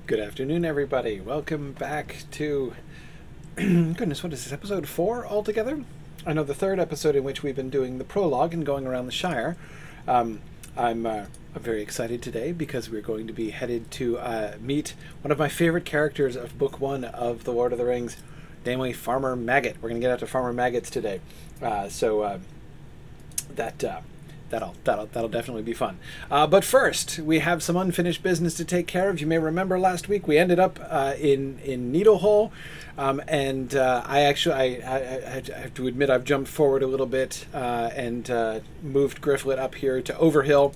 Good afternoon, everybody. Welcome back to, goodness, what is this, episode 4 altogether? I know the third episode in which we've been doing the prologue and going around the Shire. I'm very excited today because we're going to be headed to meet one of my favorite characters of Book 1 of The Lord of the Rings, namely Farmer Maggot. We're going to get out to Farmer Maggot's today. That'll definitely be fun. But first, we have some unfinished business to take care of. You may remember last week we ended up in Needlehole, and I have to admit I've jumped forward a little bit and moved Grifflet up here to Overhill,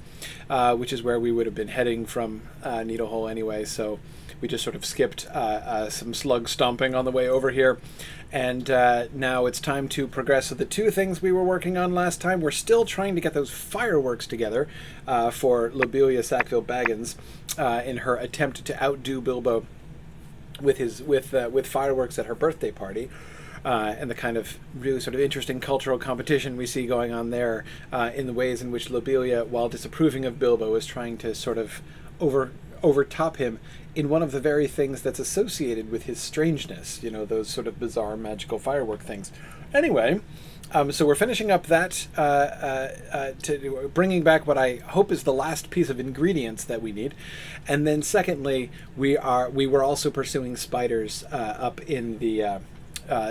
which is where we would have been heading from Needlehole anyway. So we just sort of skipped some slug stomping on the way over here. And now it's time to progress with the two things we were working on last time. We're still trying to get those fireworks together for Lobelia Sackville Baggins in her attempt to outdo Bilbo with fireworks at her birthday party. And the kind of really sort of interesting cultural competition we see going on there in the ways in which Lobelia, while disapproving of Bilbo, is trying to sort of overtop him in one of the very things that's associated with his strangeness, you know, those sort of bizarre magical firework things. Anyway, so we're finishing up that, to bringing back what I hope is the last piece of ingredients that we need. And then secondly, we were also pursuing spiders up in the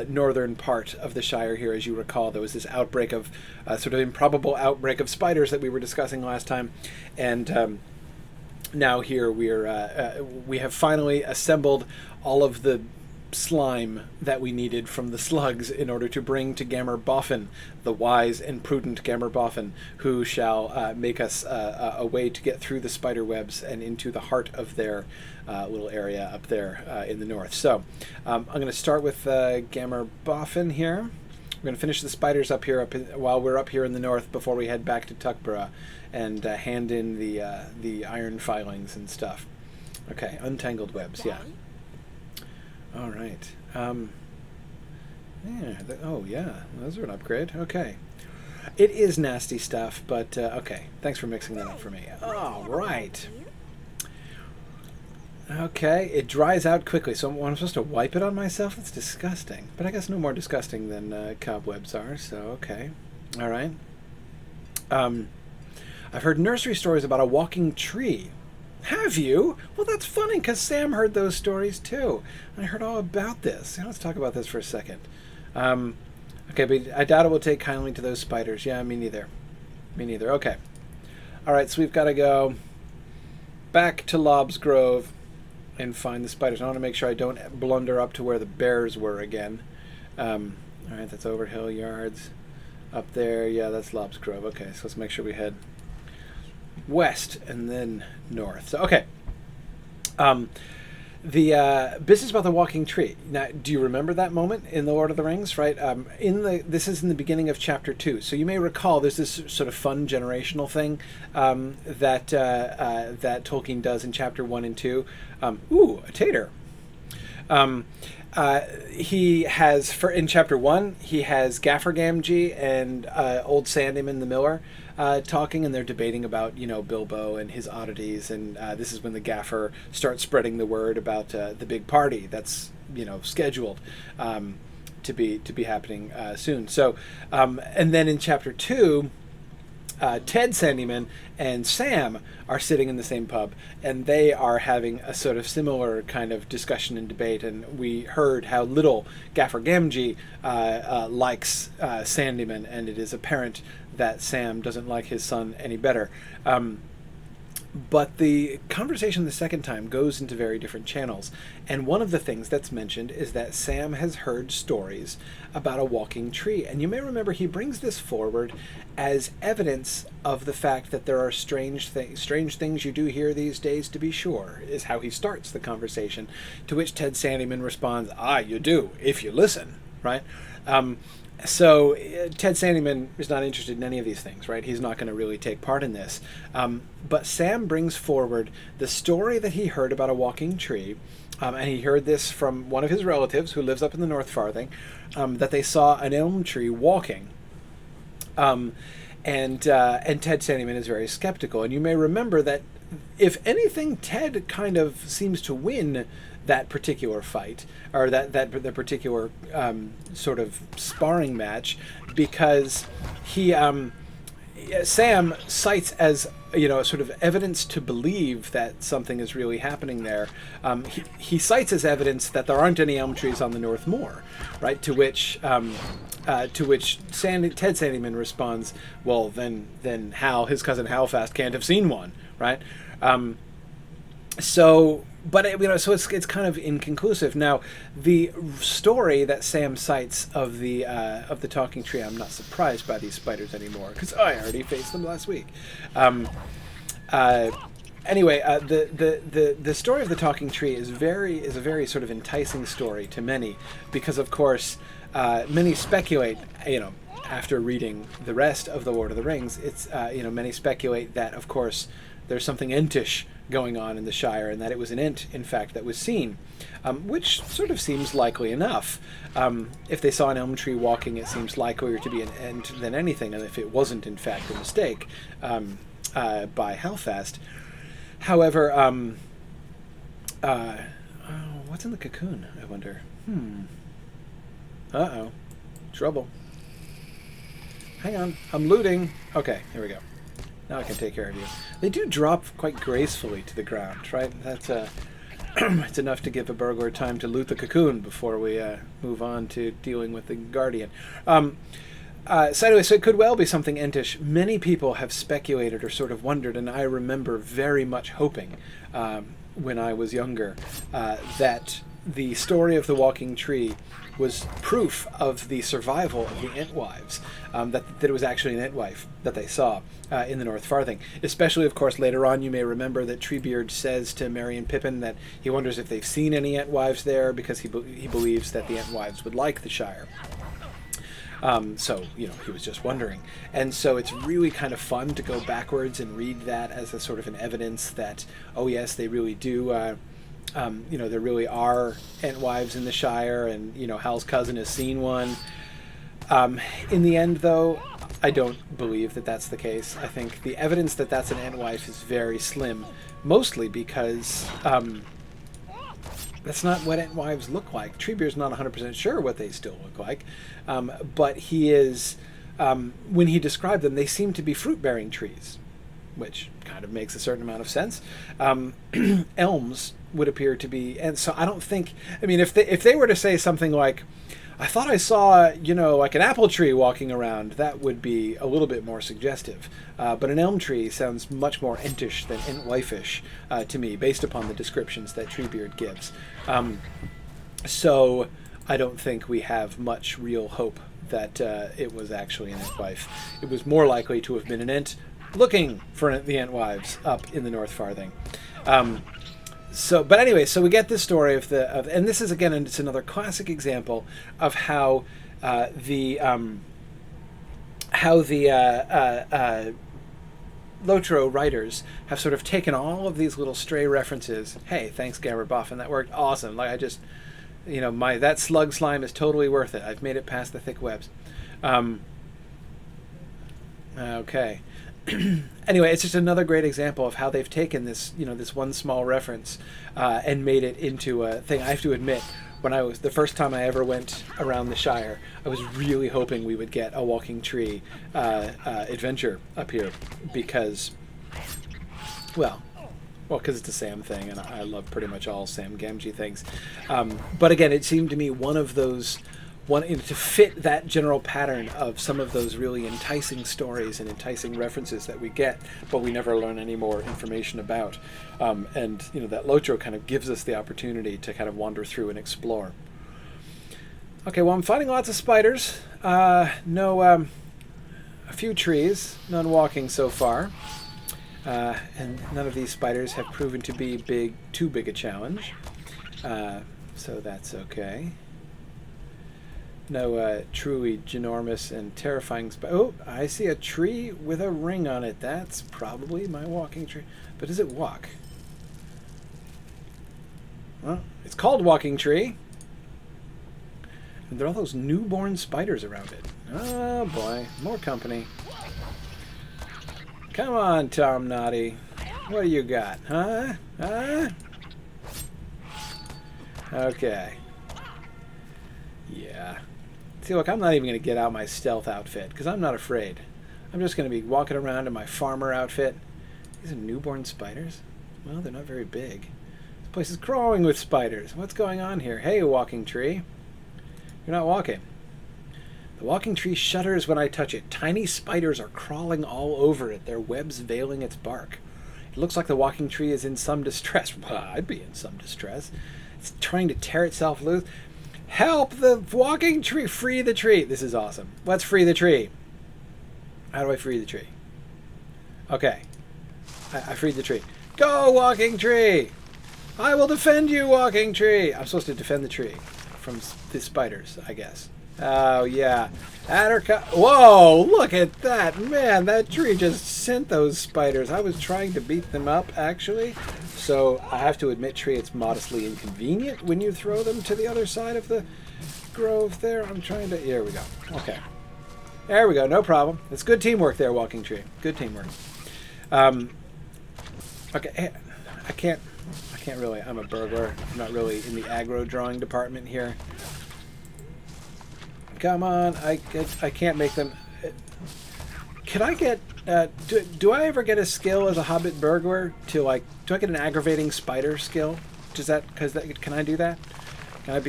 northern part of the Shire here. As you recall, there was this outbreak of sort of improbable outbreak of spiders that we were discussing last time. And now here we have finally assembled all of the slime that we needed from the slugs in order to bring to Gammer Boffin, the wise and prudent Gammer Boffin, who shall make us a way to get through the spider webs and into the heart of their little area up there in the north. So I'm going to start with Gammer Boffin here. We're going to finish the spiders up here while we're up here in the north before we head back to Tuckborough and hand in the iron filings and stuff. Okay, untangled webs, yeah. All right. Yeah, those are an upgrade. Okay. It is nasty stuff, but okay. Thanks for mixing that up for me. All right. Okay, it dries out quickly, so I'm supposed to wipe it on myself? That's disgusting. But I guess no more disgusting than cobwebs are, so okay. All right. I've heard nursery stories about a walking tree. Have you? Well, that's funny, because Sam heard those stories, too. I heard all about this. Let's talk about this for a second. Okay, but I doubt it will take kindly to those spiders. Yeah, me neither. Me neither. Okay. All right, so we've got to go back to Lob's Grove and find the spiders. I want to make sure I don't blunder up to where the bears were again. All right, that's Overhill Yards. Up there, yeah, that's Lob's Grove. Okay, so let's make sure we head west and then north. So, okay. The business about the walking tree. Now, do you remember that moment in The Lord of the Rings? Right. This is in the beginning of chapter 2. So you may recall there's this sort of fun generational thing that Tolkien does in chapter 1 and 2. Ooh, a tater. He has in chapter 1 he has Gaffer Gamgee and old Sandyman the Miller talking, and they're debating about Bilbo and his oddities, and this is when the Gaffer starts spreading the word about the big party that's scheduled to be happening soon. So and then in chapter 2, Ted Sandyman and Sam are sitting in the same pub, and they are having a sort of similar kind of discussion and debate, and we heard how little Gaffer Gamgee likes Sandyman, and it is apparent that Sam doesn't like his son any better. But the conversation the second time goes into very different channels. And one of the things that's mentioned is that Sam has heard stories about a walking tree. And you may remember he brings this forward as evidence of the fact that there are strange things you do here these days, to be sure, is how he starts the conversation. To which Ted Sandyman responds, you do, if you listen, right? So Ted Sandyman is not interested in any of these things, right? He's not going to really take part in this. But Sam brings forward the story that he heard about a walking tree, and he heard this from one of his relatives who lives up in the North Farthing, that they saw an elm tree walking. And Ted Sandyman is very skeptical. And you may remember that if anything, Ted kind of seems to win that particular fight, or the particular sort of sparring match, because he Sam cites as sort of evidence to believe that something is really happening there. He cites as evidence that there aren't any elm trees on the North Moor, right? To which Ted Sandyman responds, "Well, then Hal, his cousin Halfast, can't have seen one, right?" So it's kind of inconclusive. Now, the story that Sam cites of the talking tree, I'm not surprised by these spiders anymore because I already faced them last week. Anyway, the story of the talking tree is a very sort of enticing story to many, because of course many speculate, after reading the rest of the Lord of the Rings, it's many speculate that of course there's something entish going on in the Shire, and that it was an ent, in fact, that was seen, which sort of seems likely enough. If they saw an elm tree walking, it seems likelier to be an ent than anything, and if it wasn't, in fact, a mistake by Halfast. However, what's in the cocoon, I wonder? Uh-oh. Trouble. Hang on, I'm looting. Okay, here we go. Now I can take care of you. They do drop quite gracefully to the ground, right? That's it's enough to give a burglar time to loot the cocoon before we move on to dealing with the Guardian. So it could well be something entish. Many people have speculated or sort of wondered, and I remember very much hoping when I was younger that the story of the walking tree was proof of the survival of the Entwives, that it was actually an Entwife that they saw in the North Farthing. Especially, of course, later on you may remember that Treebeard says to Merry and Pippin that he wonders if they've seen any Entwives there, because he believes that the Entwives would like the Shire. So, he was just wondering. And so it's really kind of fun to go backwards and read that as a sort of an evidence that, oh yes, they really do... there really are Entwives in the Shire, and Hal's cousin has seen one. In the end, though, I don't believe that that's the case. I think the evidence that that's an Entwife is very slim, mostly because that's not what Entwives look like. Treebeard's not 100% sure what they still look like, but he is. When he described them, they seem to be fruit-bearing trees, which kind of makes a certain amount of sense. Elms would appear to be, and so I don't think, if they were to say something like, I thought I saw, like an apple tree walking around, that would be a little bit more suggestive. But an elm tree sounds much more entish than Entwife-ish to me, based upon the descriptions that Treebeard gives. So I don't think we have much real hope that it was actually an Entwife. It was more likely to have been an ent looking for the Entwives up in the North Farthing. But anyway, so we get this story and this is again, it's another classic example of how the Lotro writers have sort of taken all of these little stray references. Hey, thanks Gamber Boffin, that worked awesome. Like I just, that slug slime is totally worth it. I've made it past the thick webs. Okay. Anyway, it's just another great example of how they've taken this, this one small reference and made it into a thing. I have to admit, the first time I ever went around the Shire, I was really hoping we would get a walking tree adventure up here because because it's a Sam thing, and I love pretty much all Sam Gamgee things. But again, it seemed to me one of those. To fit that general pattern of some of those really enticing stories and enticing references that we get, but we never learn any more information about. And that Lotro kind of gives us the opportunity to kind of wander through and explore. Okay, well, I'm finding lots of spiders. A few trees, none walking so far. And none of these spiders have proven to be too big a challenge. So that's okay. No truly ginormous and terrifying oh, I see a tree with a ring on it. That's probably my walking tree. But does it walk? Well, it's called walking tree. And there are all those newborn spiders around it. Oh boy, more company. Come on, Tom Noddy. What do you got? Huh? Huh? Okay. Yeah. See, look, I'm not even going to get out my stealth outfit because I'm not afraid. I'm just going to be walking around in my farmer outfit. These are newborn spiders? Well, they're not very big. This place is crawling with spiders. What's going on here? Hey, walking tree. You're not walking. The walking tree shudders when I touch it. Tiny spiders are crawling all over it, their webs veiling its bark. It looks like the walking tree is in some distress. Well, I'd be in some distress. It's trying to tear itself loose. Help the walking tree! Free the tree! This is awesome. Let's free the tree. How do I free the tree? Okay. I freed the tree. Go, walking tree! I will defend you, walking tree! I'm supposed to defend the tree from the spiders, I guess. Oh, yeah. Whoa, look at that. Man, that tree just sent those spiders. I was trying to beat them up, actually. So I have to admit, tree, it's modestly inconvenient when you throw them to the other side of the grove there. I'm trying to... Here we go. Okay. There we go. No problem. It's good teamwork there, walking tree. Good teamwork. Okay. I can't really... I'm a burglar. I'm not really in the aggro drawing department here. Come on, I can't make them. Can I get? Do I ever get a skill as a hobbit burglar to like? Do I get an aggravating spider skill? Does that? Can I do that? Can I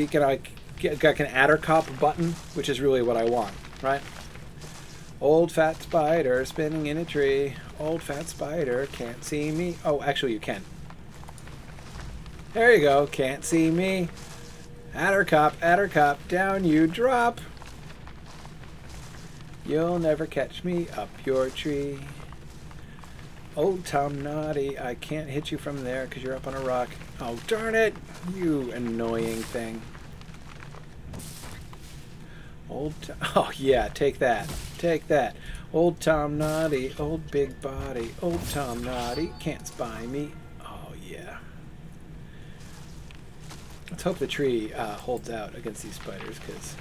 get an adder cop button, which is really what I want, right? Old fat spider spinning in a tree. Old fat spider can't see me. Oh, actually, you can. There you go. Can't see me. Adder cop, down you drop. You'll never catch me up your tree. Old Tom Naughty, I can't hit you from there because you're up on a rock. Oh, darn it, you annoying thing. Oh, yeah, take that. Take that. Old Tom Naughty, old big body. Old Tom Naughty, can't spy me. Oh, yeah. Let's hope the tree holds out against these spiders because...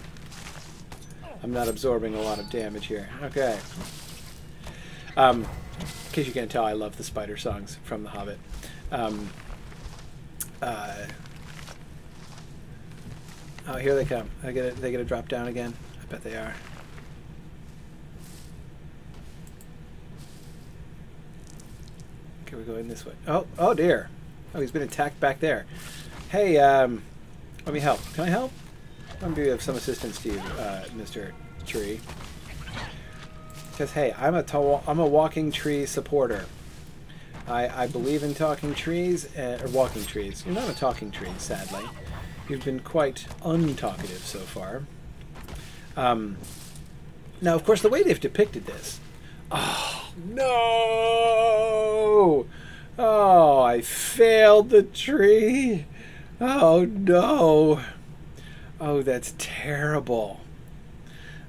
I'm not absorbing a lot of damage here. Okay. In case you can't tell, I love the spider songs from The Hobbit. Oh, here they come. They gonna drop down again? I bet they are. Okay, we're going this way. Oh dear. Oh, he's been attacked back there. Hey, let me help. Can I help? I'm going to be of some assistance to you, Mr. Tree. Because, hey, I'm a walking tree supporter. I believe in talking trees, or walking trees. You're not a talking tree, sadly. You've been quite untalkative so far. Now, of course, the way they've depicted this... Oh, no! Oh, I failed the tree! Oh, no! Oh, that's terrible.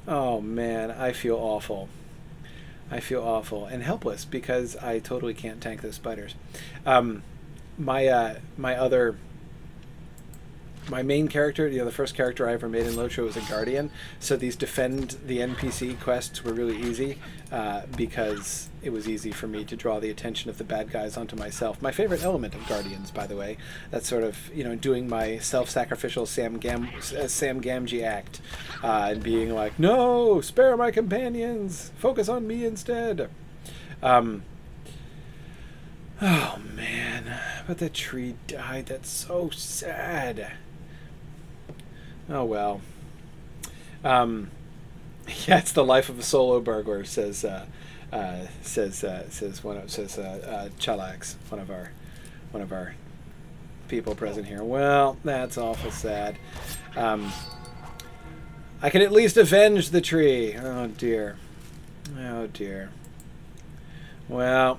Oh, man, I feel awful. I feel awful and helpless because I totally can't tank those spiders. My main character, the first character I ever made in LOTRO was a guardian, so these defend the NPC quests were really easy because it was easy for me to draw the attention of the bad guys onto myself. My favorite element of Guardians, by the way, that's sort of, doing my self-sacrificial Sam Gamgee act and being like, no, spare my companions, focus on me instead. Oh man, but the tree died. That's so sad. Oh well. Yeah, it's the life of a solo burglar, says Chalax, one of our people present here. Well, that's awful sad. I can at least avenge the tree. Oh dear. Oh dear. Well,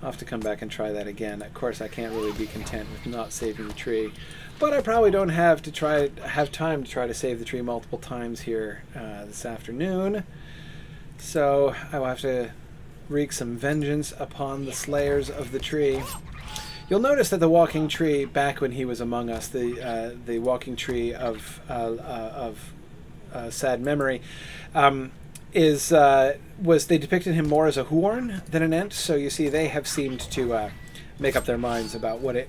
I'll have to come back and try that again. Of course, I can't really be content with not saving the tree, but I probably don't have time to try to save the tree multiple times here this afternoon. So I will have to wreak some vengeance upon the slayers of the tree. You'll notice that the walking tree, back when he was among us, the walking tree of sad memory, was they depicted him more as a Huorn than an Ent. So you see, they have seemed to make up their minds about what it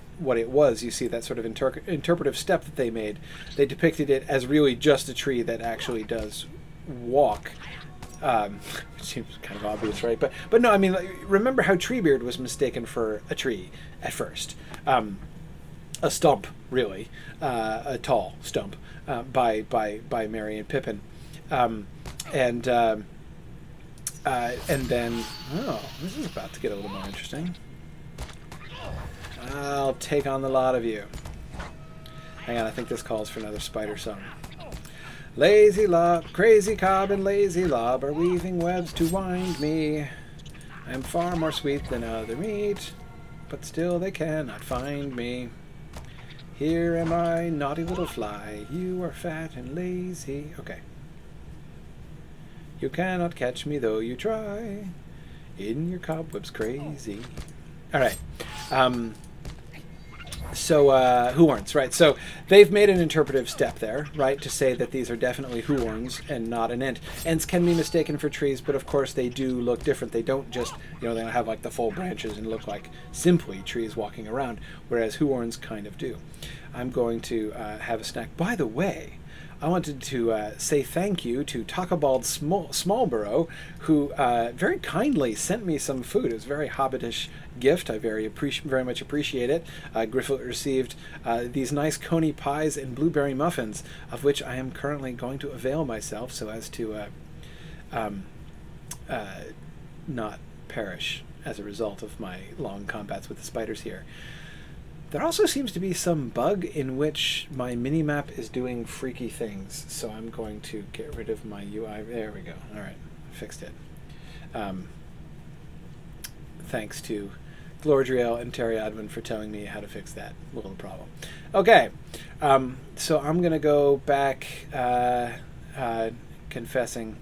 was. You see that sort of interpretive step that they made. They depicted it as really just a tree that actually does walk. Which seems kind of obvious, right? But no, I mean, remember how Treebeard was mistaken for a tree at first. A stump, really, a tall stump, by Merry and Pippin, and then this is about to get a little more interesting. I'll take on the lot of you. Hang on, I think this calls for another spider song. Lazy lob, crazy cob, and lazy lob are weaving webs to wind me. I am far more sweet than other meat, but still they cannot find me. Here am I, naughty little fly. You are fat and lazy. Okay. You cannot catch me though you try. In your cobwebs crazy. All right. So Huorns, right? So they've made an interpretive step there, right, to say that these are definitely Huorns and not an Ent. Ents can be mistaken for trees, but of course they do look different. They don't just, they don't have like the full branches and look like simply trees walking around, whereas Huorns kind of do. I'm going to have a snack. By the way, I wanted to say thank you to Takabald Smallborough, who very kindly sent me some food. It was a very hobbitish gift. I very much appreciate it. Griffith received these nice coney pies and blueberry muffins, of which I am currently going to avail myself so as to not perish as a result of my long combats with the spiders here. There also seems to be some bug in which my mini-map is doing freaky things, so I'm going to get rid of my UI. There we go. All right, fixed it. Thanks to Glordriel and Terry Adwin for telling me how to fix that little problem. Okay, so I'm going to go back confessing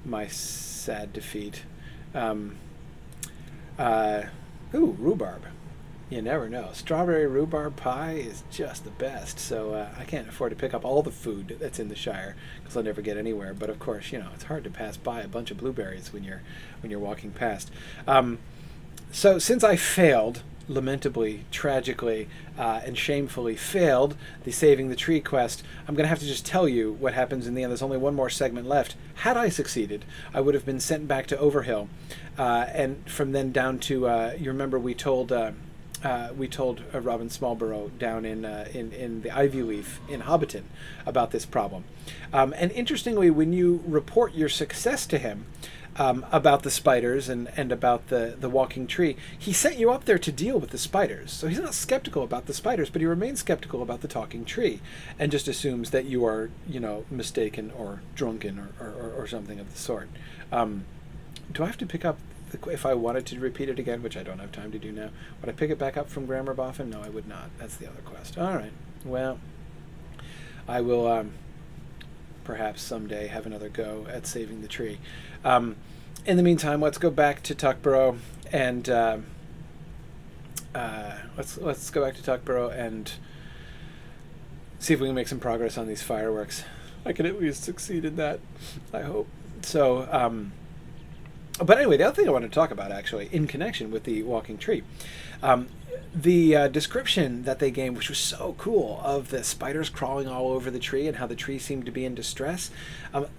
my sad defeat. Ooh, rhubarb. You never know. Strawberry rhubarb pie is just the best. So I can't afford to pick up all the food that's in the Shire because I'll never get anywhere. But of course, it's hard to pass by a bunch of blueberries when you're walking past. So since I failed, lamentably, tragically, and shamefully failed the Saving the Tree quest, I'm going to have to just tell you what happens in the end. There's only one more segment left. Had I succeeded, I would have been sent back to Overhill, and from then down to, you remember we told Robin Smallborough down in the Ivy Leaf in Hobbiton about this problem. And interestingly, when you report your success to him about the spiders and about the walking tree, he sent you up there to deal with the spiders. So he's not skeptical about the spiders, but he remains skeptical about the talking tree and just assumes that you are, mistaken or drunken or something of the sort. Do I have to pick up if I wanted to repeat it again, which I don't have time to do now, would I pick it back up from Grammar Boffin? No, I would not. That's the other quest. All right. Well, I will perhaps someday have another go at saving the tree. In the meantime, let's go back to Tuckborough and let's go back to Tuckborough and see if we can make some progress on these fireworks. I can at least succeed in that, I hope. So, but anyway, the other thing I want to talk about, actually, in connection with the walking tree, the description that they gave, which was so cool, of the spiders crawling all over the tree and how the tree seemed to be in distress,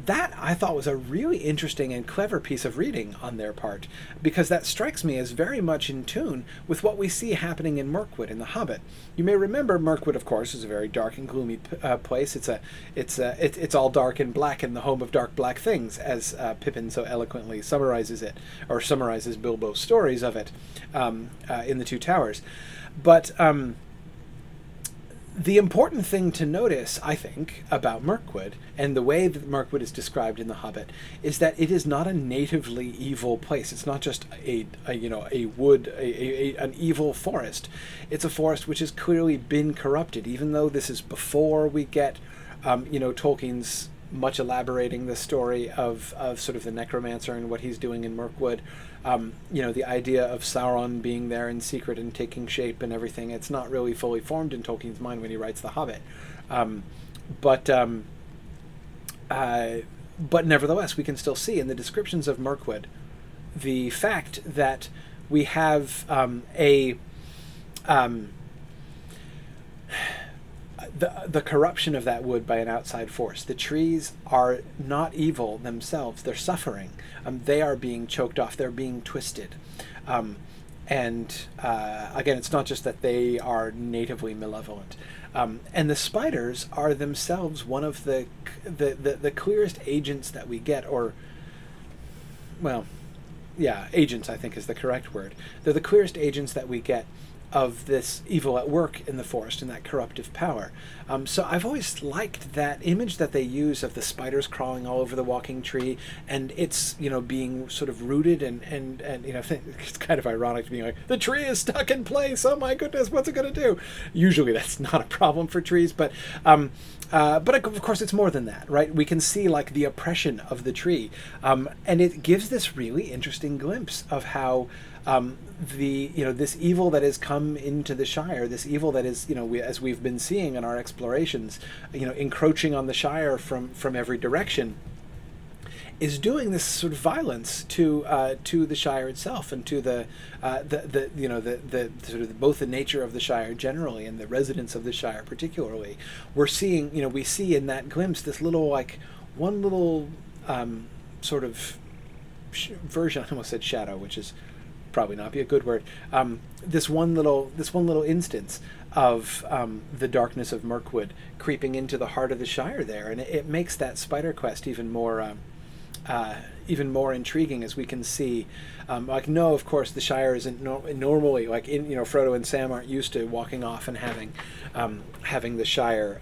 that I thought was a really interesting and clever piece of reading on their part, because that strikes me as very much in tune with what we see happening in Mirkwood in The Hobbit. You may remember Mirkwood, of course, is a very dark and gloomy place. It's all dark and black and the home of dark black things, as Pippin so eloquently summarizes it, or summarizes Bilbo's stories of it in The Two Towers. But the important thing to notice, I think, about Mirkwood and the way that Mirkwood is described in The Hobbit is that it is not a natively evil place. It's not just an evil forest. It's a forest which has clearly been corrupted, even though this is before we get, Tolkien's much elaborating the story of sort of the necromancer and what he's doing in Mirkwood. The idea of Sauron being there in secret and taking shape and everything, it's not really fully formed in Tolkien's mind when he writes The Hobbit. But but nevertheless, we can still see in the descriptions of Mirkwood the fact that we have the corruption of that wood by an outside force. The trees are not evil themselves; they're suffering. They are being choked off. They're being twisted. And again, it's not just that they are natively malevolent. And the spiders are themselves one of the clearest agents that we get, or, well, yeah, agents I think is the correct word. They're the clearest agents that we get of this evil at work in the forest and that corruptive power. So I've always liked that image that they use of the spiders crawling all over the walking tree, and it's, being sort of rooted and it's kind of ironic to be like, the tree is stuck in place, oh my goodness, what's it going to do? Usually that's not a problem for trees, but of course it's more than that, right? We can see like the oppression of the tree, and it gives this really interesting glimpse of how this evil that has come into the Shire, this evil that is, as we've been seeing in our explorations, encroaching on the Shire from every direction, is doing this sort of violence to the Shire itself and to the sort of both the nature of the Shire generally and the residents of the Shire particularly. We're seeing, we see in that glimpse this little one little sort of version. I almost said shadow, which is probably not be a good word. This one little instance of the darkness of Mirkwood creeping into the heart of the Shire there, and it makes that spider quest even more intriguing, as we can see. No, of course, the Shire isn't normally Frodo and Sam aren't used to walking off and having the Shire.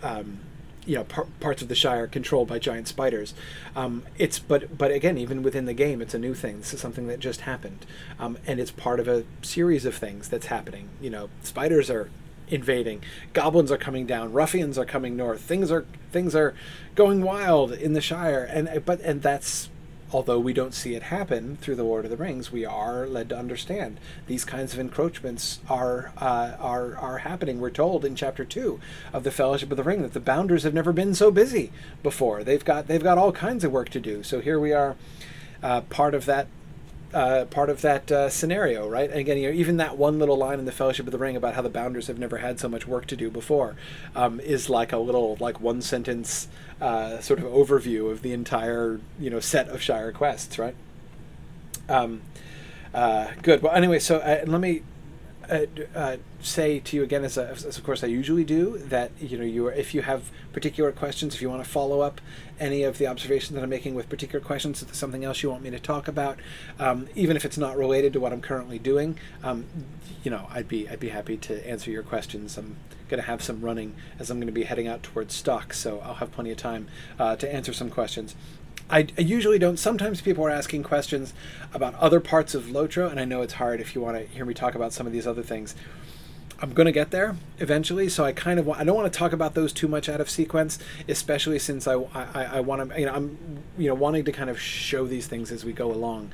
Parts of the Shire controlled by giant spiders. But again, even within the game, it's a new thing. This is something that just happened, and it's part of a series of things that's happening. Spiders are invading, goblins are coming down, ruffians are coming north. Things are going wild in the Shire, and that's. Although we don't see it happen through the Lord of the Rings, we are led to understand these kinds of encroachments are happening. We're told in Chapter 2 of the Fellowship of the Ring that the Bounders have never been so busy before. They've got all kinds of work to do. So here we are, part of that scenario, right? And again, even that one little line in the Fellowship of the Ring about how the Bounders have never had so much work to do before is like a little one sentence sort of overview of the entire set of Shire quests, right? Good. Well, anyway, so let me say to you again, as of course I usually do, that if you have particular questions, if you want to follow up any of the observations that I'm making with particular questions, if there's something else you want me to talk about, even if it's not related to what I'm currently doing, I'd be happy to answer your questions. I'm going to have some running as I'm going to be heading out towards stock, so I'll have plenty of time to answer some questions. I usually don't. Sometimes people are asking questions about other parts of Lotro, and I know it's hard if you want to hear me talk about some of these other things. I'm going to get there eventually, so I don't want to talk about those too much out of sequence, especially since I want to, I'm wanting to kind of show these things as we go along.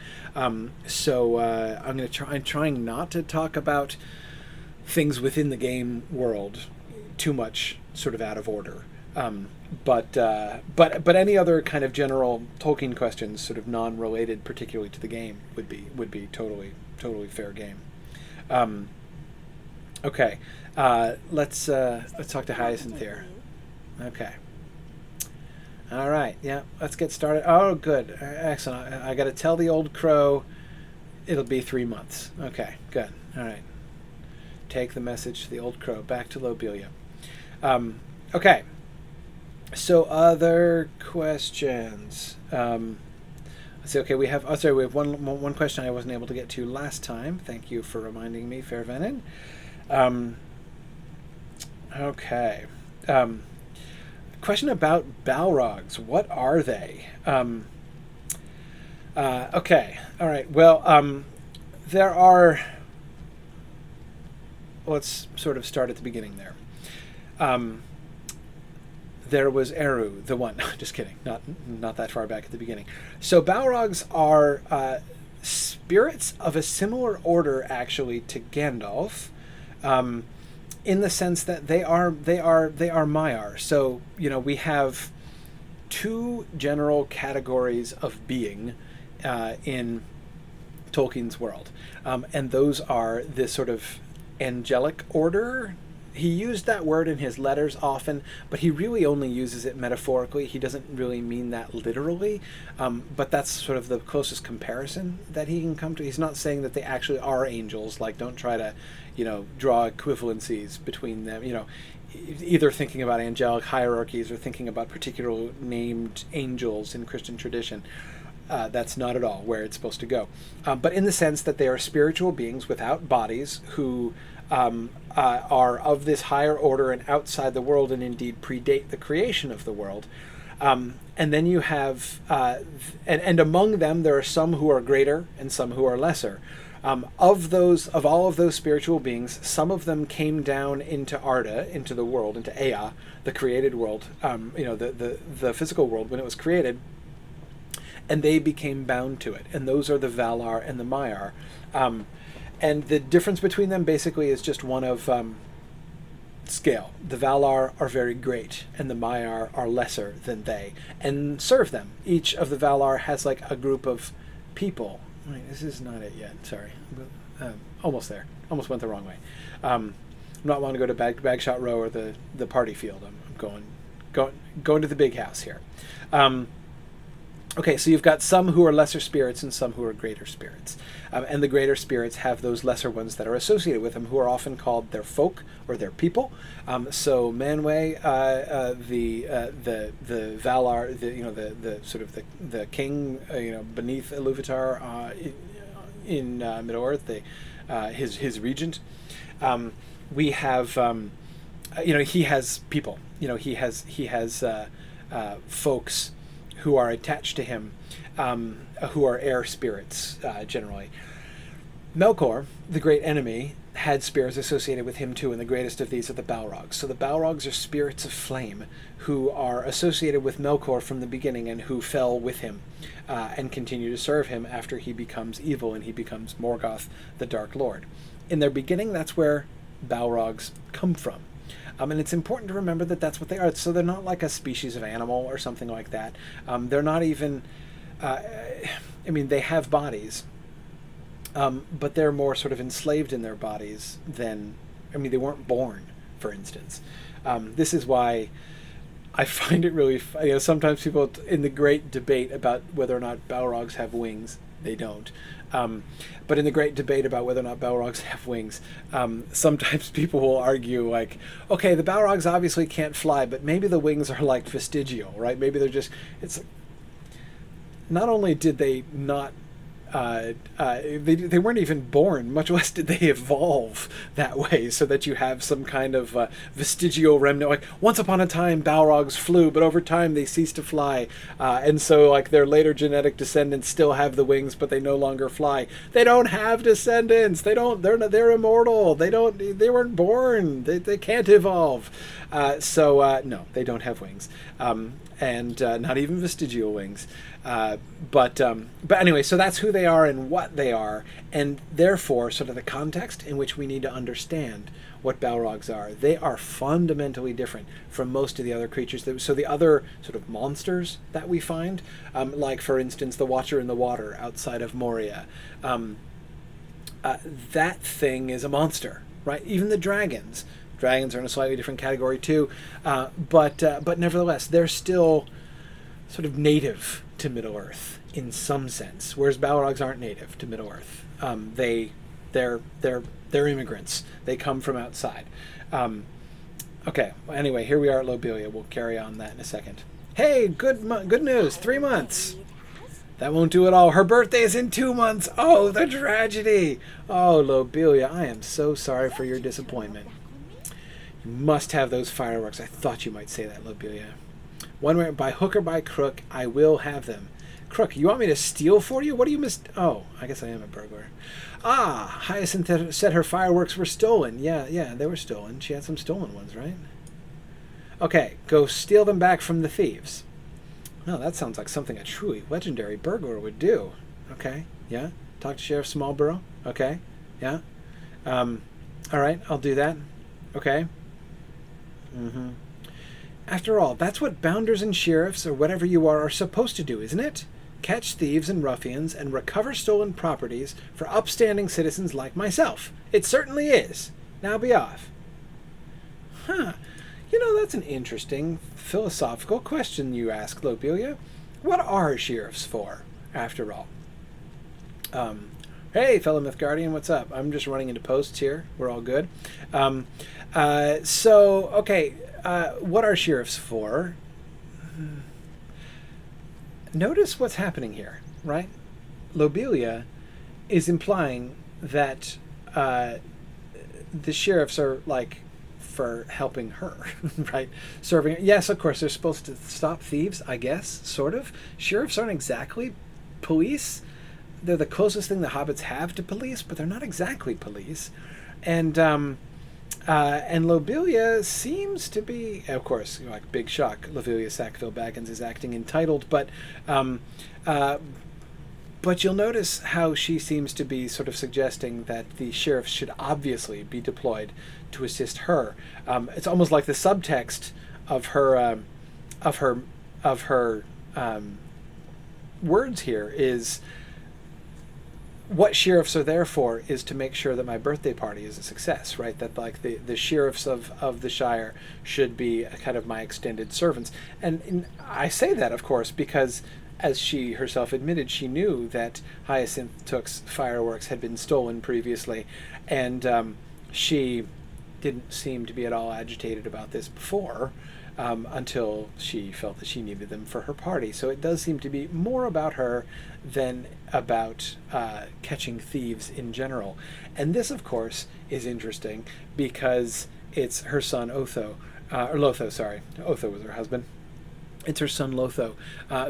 So I'm going to try. I'm trying not to talk about things within the game world too much, sort of out of order. But any other kind of general Tolkien questions, sort of non-related particularly to the game, would be totally fair game. Okay, let's talk to Hyacinth here. Okay. All right, yeah, let's get started. Oh, good, excellent. I got to tell the old crow it'll be 3 months. Okay, good. All right. Take the message to the old crow. Back to Lobelia. Okay. So other questions. Let's see. Okay, we have. We have one question I wasn't able to get to last time. Thank you for reminding me, Fairvenin. Okay. Question about Balrogs. What are they? Okay. All right. Well, there are. Let's sort of start at the beginning there. There was Eru, the one. Just kidding. Not that far back at the beginning. So Balrogs are spirits of a similar order, actually, to Gandalf, in the sense that they are Maiar. So we have two general categories of being in Tolkien's world, and those are this sort of angelic order. He used that word in his letters often, but he really only uses it metaphorically. He doesn't really mean that literally, but that's sort of the closest comparison that he can come to. He's not saying that they actually are angels. Like, don't try to, draw equivalencies between them. Either thinking about angelic hierarchies or thinking about particular named angels in Christian tradition. That's not at all where it's supposed to go. But in the sense that they are spiritual beings without bodies who are of this higher order and outside the world, and indeed predate the creation of the world. And then you have, and among them there are some who are greater and some who are lesser. Of all of those spiritual beings, some of them came down into Arda, into the world, into Ea, the created world, the physical world when it was created, and they became bound to it. And those are the Valar and the Maiar. And the difference between them basically is just one of scale. The Valar are very great, and the Maiar are lesser than they, and serve them. Each of the Valar has like a group of people. Wait, this is not it yet. Sorry, almost there. Almost went the wrong way. I'm not wanting to go to Bagshot Row or the party field. I'm going to the big house here. Okay, so you've got some who are lesser spirits and some who are greater spirits. And the greater spirits have those lesser ones that are associated with them, who are often called their folk or their people. So Manwë, the Valar, the sort of the king, beneath Iluvatar in Middle-earth, his regent. We have, he has people. He has folks who are attached to him, who are air spirits, generally. Melkor, the great enemy, had spirits associated with him too, and the greatest of these are the Balrogs. So the Balrogs are spirits of flame who are associated with Melkor from the beginning and who fell with him and continue to serve him after he becomes evil and he becomes Morgoth, the Dark Lord. In their beginning, that's where Balrogs come from. And it's important to remember that that's what they are. So they're not like a species of animal or something like that. They're not even... they have bodies, but they're more sort of enslaved in their bodies than... they weren't born, for instance. This is why I find it really... sometimes people, in the great debate about whether or not Balrogs have wings, they don't. But in the great debate about whether or not Balrogs have wings, sometimes people will argue like, okay, the Balrogs obviously can't fly, but maybe the wings are like vestigial, right? Maybe they're just, it's, not only did they not, they weren't even born, much less did they evolve that way, so that you have some kind of vestigial remnant. Like, once upon a time, Balrogs flew, but over time they ceased to fly, and so like their later genetic descendants still have the wings, but they no longer fly. They don't have descendants. They're immortal. They weren't born. They can't evolve. No, they don't have wings, and not even vestigial wings. But anyway, so that's who they are and what they are, and therefore sort of the context in which we need to understand what Balrogs are. They are fundamentally different from most of the other creatures. So the other sort of monsters that we find, like for instance the Watcher in the Water outside of Moria, that thing is a monster, right? Even the dragons. Dragons are in a slightly different category too, but nevertheless, they're still sort of native to Middle-earth in some sense, whereas Balrogs aren't native to Middle-earth. They're immigrants. They come from outside. Okay. Well, anyway, here we are at Lobelia. We'll carry on that in a second. Hey, good news. 3 months. That won't do it all. Her birthday is in 2 months. Oh, the tragedy. Oh, Lobelia, I am so sorry for your disappointment. You must have those fireworks. I thought you might say that, Lobelia. One way, by hook or by crook, I will have them. Crook, you want me to steal for you? What do you Oh, I guess I am a burglar. Ah, Hyacinth said her fireworks were stolen. Yeah, they were stolen. She had some stolen ones, right? Okay, go steal them back from the thieves. Oh, that sounds like something a truly legendary burglar would do. Okay, yeah. Talk to Sheriff Smallborough. Okay, yeah. All right, I'll do that. Okay. After all, that's what bounders and sheriffs, or whatever you are supposed to do, isn't it? Catch thieves and ruffians and recover stolen properties for upstanding citizens like myself. It certainly is. Now be off. Huh. You know, that's an interesting philosophical question you ask, Lobelia. What are sheriffs for, after all? Hey, fellow Myth Guardian, what's up? I'm just running into posts here. We're all good. Okay, what are sheriffs for? Notice what's happening here, right? Lobelia is implying that the sheriffs are like for helping her, right? Serving. Yes, of course, they're supposed to stop thieves, I guess, sort of. Sheriffs aren't exactly police. They're the closest thing the hobbits have to police, but they're not exactly police. And Lobelia seems to be, of course, like big shock, Lobelia Sackville-Baggins is acting entitled, but you'll notice how she seems to be sort of suggesting that the sheriffs should obviously be deployed to assist her. It's almost like the subtext of her words here is, what sheriffs are there for is to make sure that my birthday party is a success, right? That like the sheriffs of the Shire should be kind of my extended servants. And I say that, of course, because as she herself admitted, she knew that Hyacinth Took's fireworks had been stolen previously, and she didn't seem to be at all agitated about this before, until she felt that she needed them for her party. So it does seem to be more about her than about catching thieves in general. And this, of course, is interesting because it's her son Otho, or Lotho, sorry. Otho was her husband. It's her son Lotho,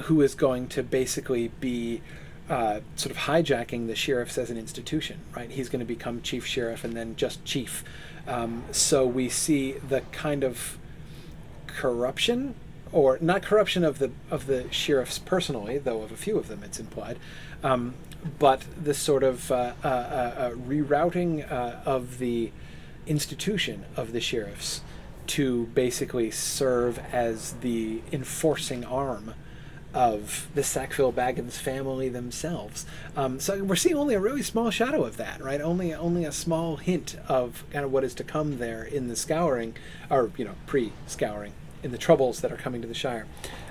who is going to basically be sort of hijacking the sheriffs as an institution, right? He's going to become chief sheriff and then just chief. So we see the kind of corruption, or not corruption of the sheriffs personally, though of a few of them it's implied, but this sort of rerouting of the institution of the sheriffs to basically serve as the enforcing arm of the Sackville-Baggins family themselves. So we're seeing only a really small shadow of that, right? Only a small hint of kind of what is to come there in the scouring, or pre-scouring, in the troubles that are coming to the Shire.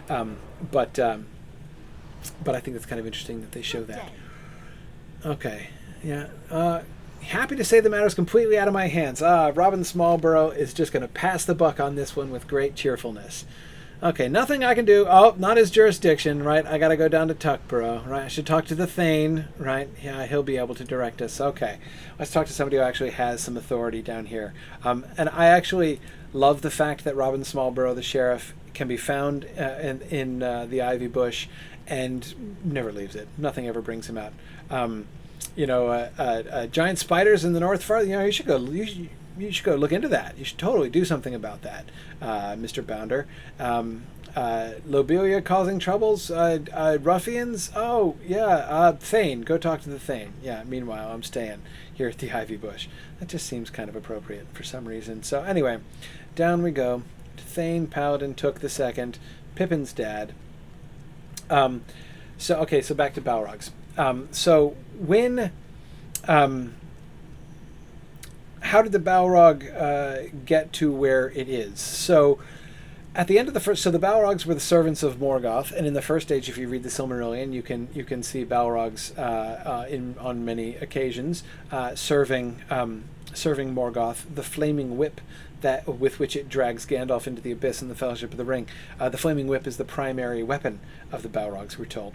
But I think it's kind of interesting that they show that. Okay, yeah. Happy to say the matter's completely out of my hands. Robin Smallborough is just going to pass the buck on this one with great cheerfulness. Okay, nothing I can do. Oh, not his jurisdiction, right? I got to go down to Tuckborough, right? I should talk to the Thane, right? Yeah, he'll be able to direct us. Okay, let's talk to somebody who actually has some authority down here. And I actually love the fact that Robin Smallborough, the sheriff, can be found in the ivy bush and never leaves it. Nothing ever brings him out. Giant spiders in the north front. You should go look into that. You should totally do something about that, Mr. Bounder. Lobelia causing troubles. Ruffians. Oh yeah. Thane. Go talk to the Thane. Yeah. Meanwhile, I'm staying here at the ivy bush. That just seems kind of appropriate for some reason. So anyway, down we go. Thane Paladin Took the Second, Pippin's dad. So back to Balrogs. So when, how did the Balrog get to where it is? So at the end of the first, so the Balrogs were the servants of Morgoth, and in the first age, if you read the Silmarillion, you can see Balrogs on many occasions serving Morgoth the flaming whip with which it drags Gandalf into the abyss in the Fellowship of the Ring. The flaming whip is the primary weapon of the Balrogs, we're told.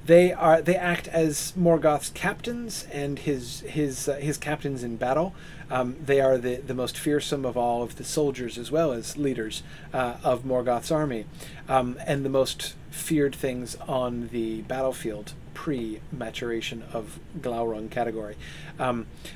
They act as Morgoth's captains and his captains in battle. They are the most fearsome of all of the soldiers, as well as leaders of Morgoth's army, and the most feared things on the battlefield pre-maturation of Glaurung category.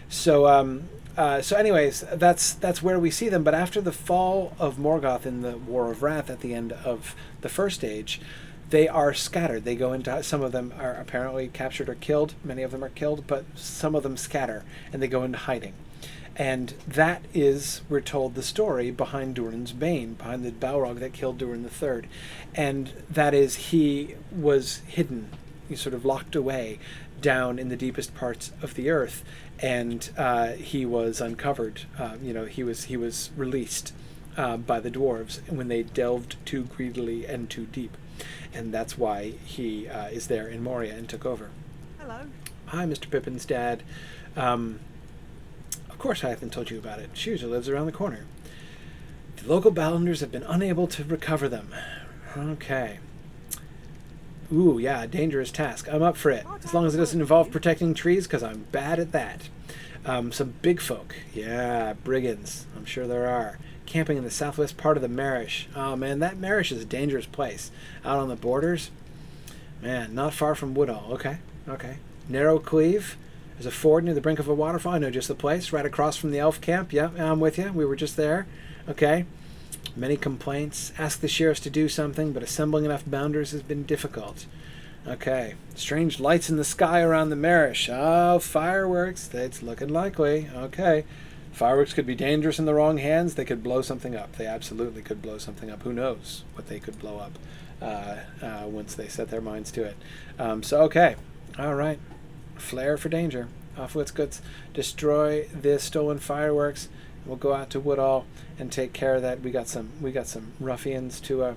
So anyways, that's where we see them. But after the fall of Morgoth in the War of Wrath at the end of the First Age, they are scattered. They go into, some of them are apparently captured or killed. Many of them are killed, but some of them scatter and they go into hiding. And that is, we're told, the story behind Durin's Bane, behind the Balrog that killed Durin III. And that is, he was hidden, he sort of locked away down in the deepest parts of the earth, and he was uncovered. He was released by the dwarves when they delved too greedily and too deep. And that's why he is there in Moria and took over. Hello. Hi, Mr. Pippin's dad. Of course I haven't told you about it. Shire lives around the corner. The local Ballanders have been unable to recover them. Okay. Ooh, yeah, dangerous task. I'm up for it. As long as it doesn't involve protecting trees, because I'm bad at that. Some big folk. Yeah, brigands. I'm sure there are. Camping in the southwest part of the Marish. Oh, man, that Marish is a dangerous place. Out on the borders. Man, not far from Woodall. Okay. Narrow Cleave. There's a ford near the brink of a waterfall. I know just the place. Right across from the elf camp. Yep, I'm with you. We were just there. Okay. Many complaints. Ask the sheriffs to do something, but assembling enough bounders has been difficult. Okay. Strange lights in the sky around the Marish. Oh, fireworks. That's looking likely. Okay. Fireworks could be dangerous in the wrong hands. They could blow something up. They absolutely could blow something up. Who knows what they could blow up once they set their minds to it. Okay. All right. Flare for danger. Off with goods. Destroy the stolen fireworks. We'll go out to Woodall and take care of that. We got some ruffians to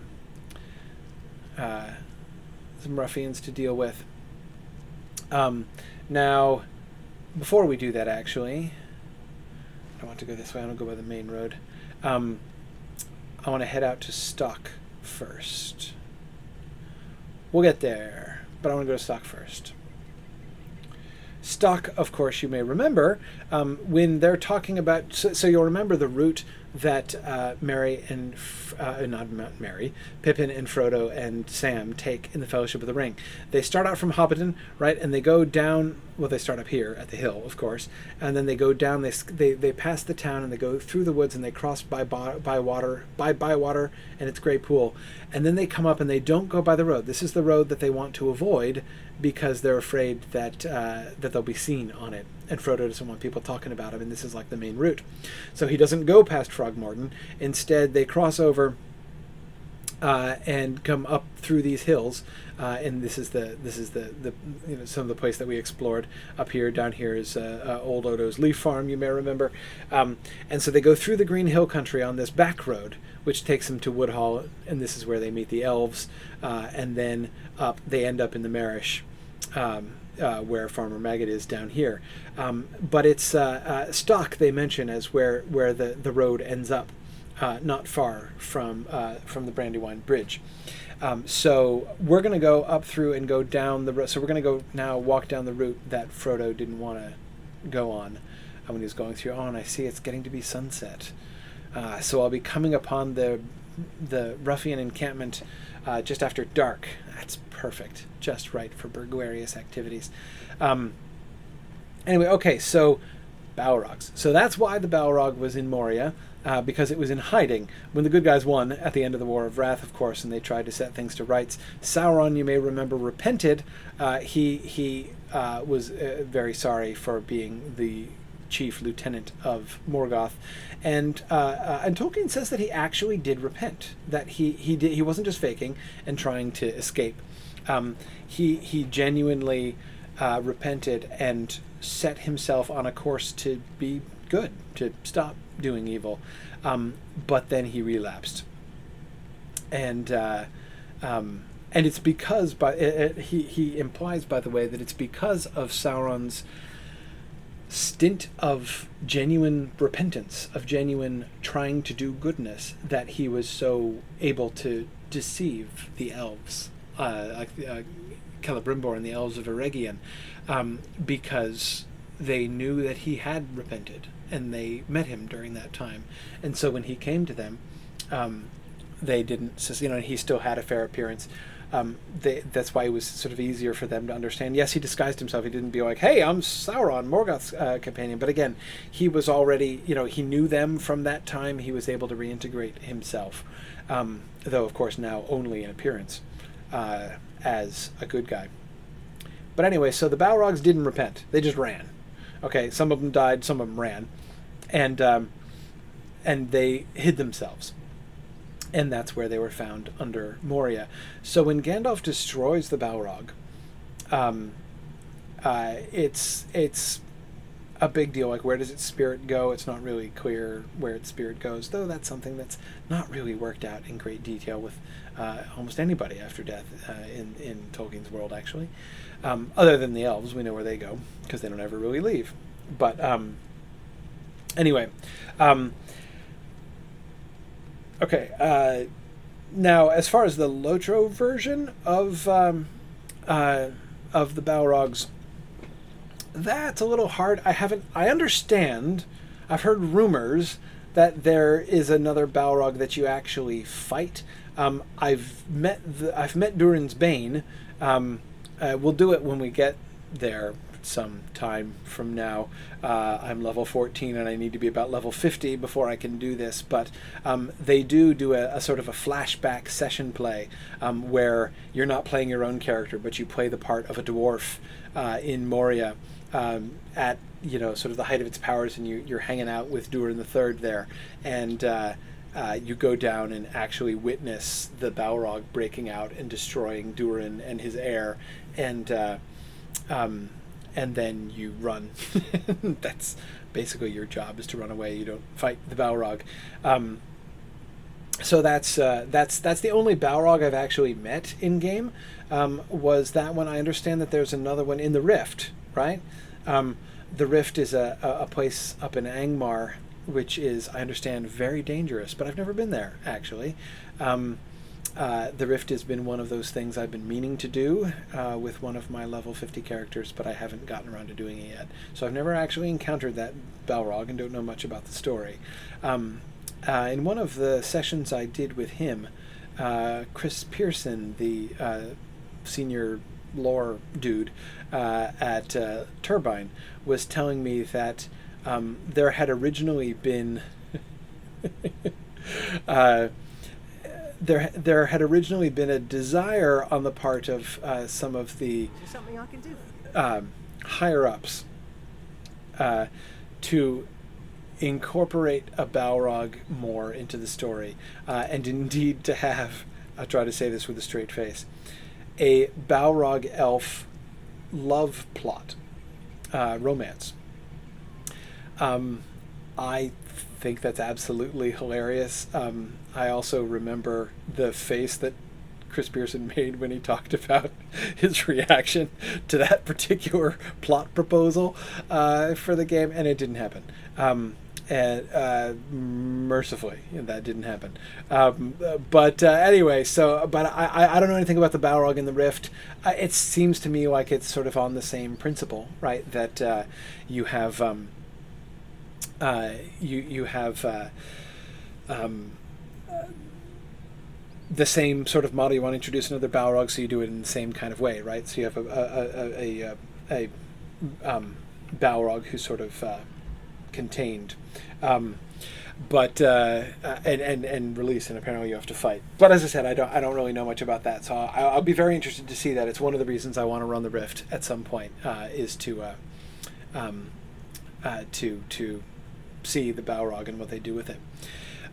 deal with. Now, before we do that, actually, I want to go this way. I don't go by the main road. I want to head out to Stock first. We'll get there, but I want to go to Stock first. Stock, of course, you may remember, when they're talking about... So you'll remember the route that Pippin and Frodo and Sam take in the Fellowship of the Ring. They start out from Hobbiton, right, and they go down... Well, they start up here at the hill, of course, and then they go down, they pass the town, and they go through the woods, and they cross by water, and it's Grey Pool, and then they come up, and they don't go by the road. This is the road that they want to avoid, because they're afraid that they'll be seen on it, and Frodo doesn't want people talking about him, and this is like the main route. So he doesn't go past Frogmorton. Instead, they cross over and come up through these hills, and this is the some of the place that we explored up here. Down here is Old Odo's Leaf Farm, you may remember, and so they go through the Green Hill Country on this back road, which takes them to Woodhall, and this is where they meet the elves, and then they end up in the Marish, where Farmer Maggot is down here. But it's Stock they mention as where the road ends up, not far from the Brandywine Bridge. So we're going to go up through and go down the road. So we're going to go now walk down the route that Frodo didn't want to go on when he was going through. Oh, and I see it's getting to be sunset. So I'll be coming upon the ruffian encampment just after dark. That's perfect. Just right for burglarious activities. Anyway, okay, so Balrogs. So that's why the Balrog was in Moria, because it was in hiding when the good guys won at the end of the War of Wrath, of course, and they tried to set things to rights. Sauron, you may remember, repented. He was very sorry for being the chief lieutenant of Morgoth, and Tolkien says that he actually did repent, that he wasn't just faking and trying to escape. He genuinely repented and set himself on a course to be good, to stop doing evil, but then he relapsed, and it's because he implies, by the way, that it's because of Sauron's stint of genuine repentance, of genuine trying to do goodness, that he was so able to deceive the elves, like Celebrimbor and the elves of Eregion, because they knew that he had repented, and they met him during that time. And so when he came to them, they didn't, he still had a fair appearance. That's why it was sort of easier for them to understand. Yes, he disguised himself. He didn't be like, hey, I'm Sauron, Morgoth's companion. But again, he was already, he knew them from that time. He was able to reintegrate himself, though, of course, now only in appearance, as a good guy. But anyway, so the Balrogs didn't repent. They just ran. Okay, some of them died, some of them ran. and they hid themselves. And that's where they were found, under Moria. So when Gandalf destroys the Balrog, it's a big deal. Like, where does its spirit go? It's not really clear where its spirit goes, though that's something that's not really worked out in great detail with almost anybody after death in Tolkien's world, actually. Other than the elves, we know where they go, because they don't ever really leave. But anyway... Okay. Now, as far as the Lotro version of the Balrogs, that's a little hard. I understand. I've heard rumors that there is another Balrog that you actually fight. I've met Durin's Bane. We'll do it when we get there some time from now. I'm level 14 and I need to be about level 50 before I can do this, but they do a sort of a flashback session play where you're not playing your own character, but you play the part of a dwarf in Moria at sort of the height of its powers, and you're hanging out with Durin the Third there, and you go down and actually witness the Balrog breaking out and destroying Durin and his heir, and then you run. That's basically your job, is to run away. You don't fight the Balrog. So that's the only Balrog I've actually met in game. Was that one? I understand that there's another one in the Rift, right? The Rift is a place up in Angmar, which is, I understand, very dangerous, but I've never been there, actually. The Rift has been one of those things I've been meaning to do with one of my level 50 characters, but I haven't gotten around to doing it yet. So I've never actually encountered that Balrog and don't know much about the story. In one of the sessions I did with him, Chris Pearson, the senior lore dude at Turbine, was telling me that there had originally been... There had originally been a desire on the part of some of the higher-ups to incorporate a Balrog more into the story, and indeed to have, I'll try to say this with a straight face, a Balrog elf love plot, romance. I think that's absolutely hilarious. I also remember the face that Chris Pearson made when he talked about his reaction to that particular plot proposal for the game, and it didn't happen. And mercifully, that didn't happen. But anyway, but I don't know anything about the Balrog in the Rift. It seems to me like it's sort of on the same principle, right? That you have you have the same sort of model. You want to introduce another Balrog, so you do it in the same kind of way, right? So you have a Balrog who's sort of contained, but and release, and apparently you have to fight. But as I said, I don't really know much about that, so I'll be very interested to see that. It's one of the reasons I want to run the Rift at some point, is to see the Balrog and what they do with it.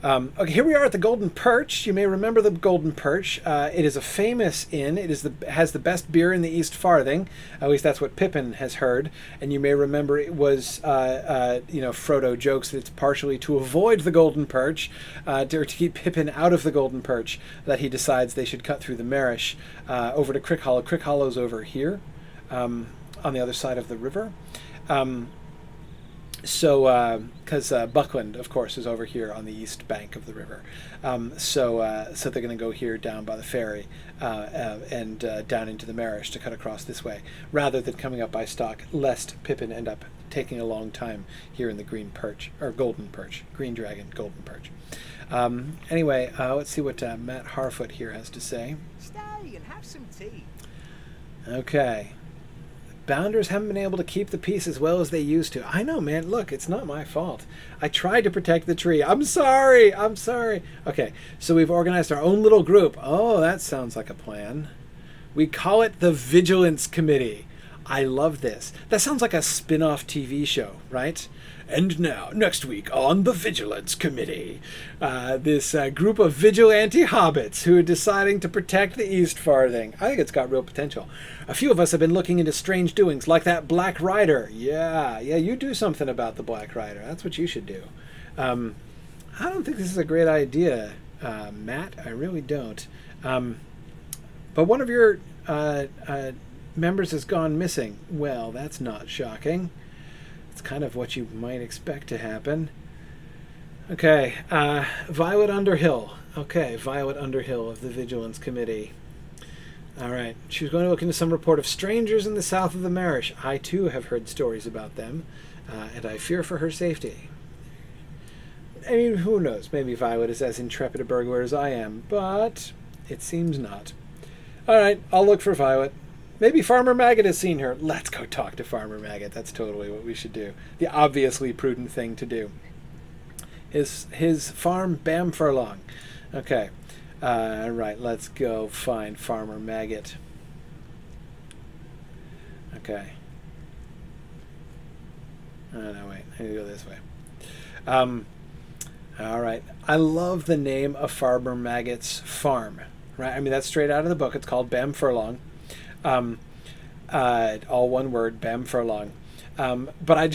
Okay, here we are at the Golden Perch. You may remember the Golden Perch. It is a famous inn. It has the best beer in the East Farthing. At least that's what Pippin has heard. And you may remember it was, Frodo jokes that it's partially to avoid the Golden Perch, to keep Pippin out of the Golden Perch, that he decides they should cut through the Marish over to Crickhollow. Crickhollow's over here, on the other side of the river. So, because Buckland, of course, is over here on the east bank of the river. So they're going to go here down by the ferry and down into the Marish to cut across this way, rather than coming up by Stock, lest Pippin end up taking a long time here in the Green Perch, or Golden Perch, Green Dragon, Golden Perch. Anyway, let's see what Matt Harfoot here has to say. Stay and have some tea. Okay. Bounders haven't been able to keep the peace as well as they used to. I know, man. Look, it's not my fault. I tried to protect the tree. I'm sorry. Okay, so we've organized our own little group. Oh, that sounds like a plan. We call it the Vigilance Committee. I love this. That sounds like a spin-off TV show, right? And now, next week on the Vigilance Committee, this group of vigilante hobbits who are deciding to protect the East Farthing. I think it's got real potential. A few of us have been looking into strange doings, like that Black Rider. Yeah, you do something about the Black Rider. That's what you should do. I don't think this is a great idea, Matt. I really don't. But one of your members has gone missing. Well, that's not shocking. It's kind of what you might expect to happen. Okay, Violet Underhill. Okay, Violet Underhill of the Vigilance Committee. All right, she was going to look into some report of strangers in the south of the Marish. I, too, have heard stories about them, and I fear for her safety. I mean, who knows? Maybe Violet is as intrepid a burglar as I am, but it seems not. All right, I'll look for Violet. Maybe Farmer Maggot has seen her. Let's go talk to Farmer Maggot. That's totally what we should do. The obviously prudent thing to do. His farm, Bamfurlong. Okay. All right, let's go find Farmer Maggot. Okay. Oh, no, wait. I need to go this way. All right. I love the name of Farmer Maggot's farm. Right? I mean, that's straight out of the book. It's called Bamfurlong. All one word, Bamfurlong. But I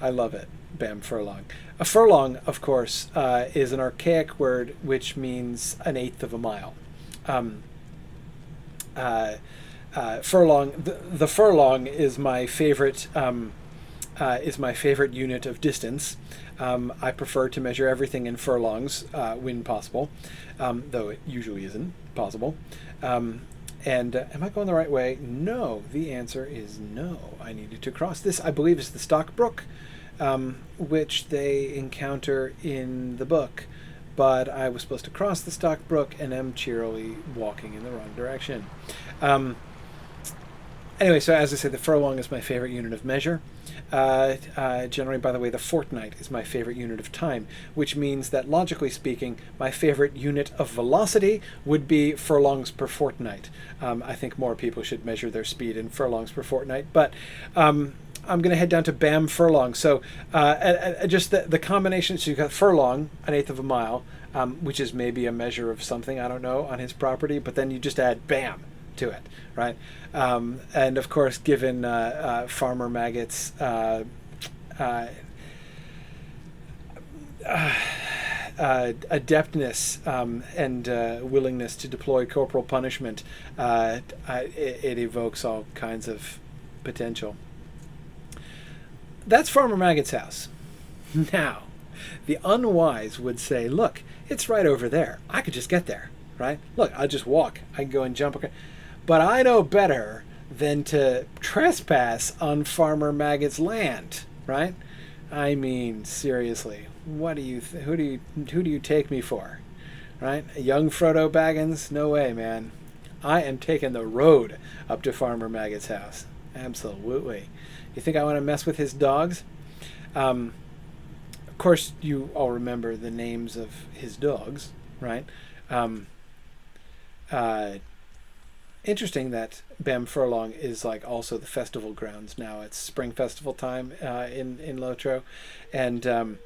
love it, Bamfurlong. A furlong, of course, is an archaic word which means an eighth of a mile. Furlong, the furlong is my favorite. Is my favorite unit of distance. I prefer to measure everything in furlongs when possible, though it usually isn't possible. And am I going the right way? No. The answer is no. I needed to cross this. I believe it's the Stock Brook, which they encounter in the book. But I was supposed to cross the Stock Brook and am cheerily walking in the wrong direction. Anyway, so as I said, the furlong is my favorite unit of measure. Generally, by the way, the fortnight is my favorite unit of time, which means that, logically speaking, my favorite unit of velocity would be furlongs per fortnight. I think more people should measure their speed in furlongs per fortnight, but I'm going to head down to Bamfurlong. So just the combination, so you've got furlong, an eighth of a mile, which is maybe a measure of something, I don't know, on his property, but then you just add bam to it, right? And of course, given Farmer Maggot's adeptness and willingness to deploy corporal punishment, it evokes all kinds of potential. That's Farmer Maggot's house. Now, the unwise would say, look, it's right over there. I could just get there, right? Look, I'll just walk. I can go and jump. Okay. But I know better than to trespass on Farmer Maggot's land, right? I mean, seriously, what do you who do you take me for, right? A young Frodo Baggins? No way, man. I am taking the road up to Farmer Maggot's house. Absolutely. You think I want to mess with his dogs? Of course, you all remember the names of his dogs, right? Interesting that Bamfurlong is like also the festival grounds now. It's spring festival time in Lotro, and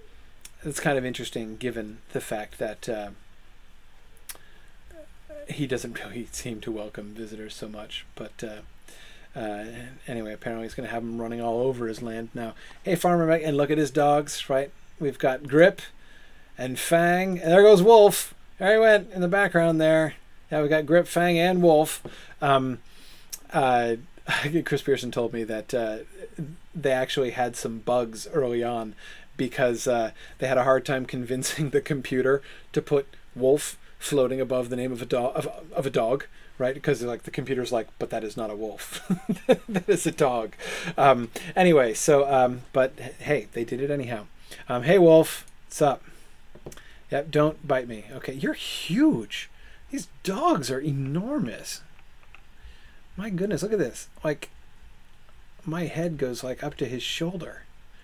it's kind of interesting given the fact that he doesn't really seem to welcome visitors so much. But anyway, apparently he's going to have them running all over his land now. Hey, Farmer Mac, and look at his dogs, right? We've got Grip and Fang, and there goes Wolf. There he went in the background there. Yeah, we got Grip, Fang, and Wolf. Chris Pearson told me that they actually had some bugs early on because they had a hard time convincing the computer to put Wolf floating above the name of a dog, right? Because like the computer's like, but that is not a wolf. That is a dog. Anyway, so but hey, they did it anyhow. Hey, Wolf, what's up? Yep, don't bite me. Okay, you're huge. These dogs are enormous. My goodness, look at this. Like, my head goes like up to his shoulder.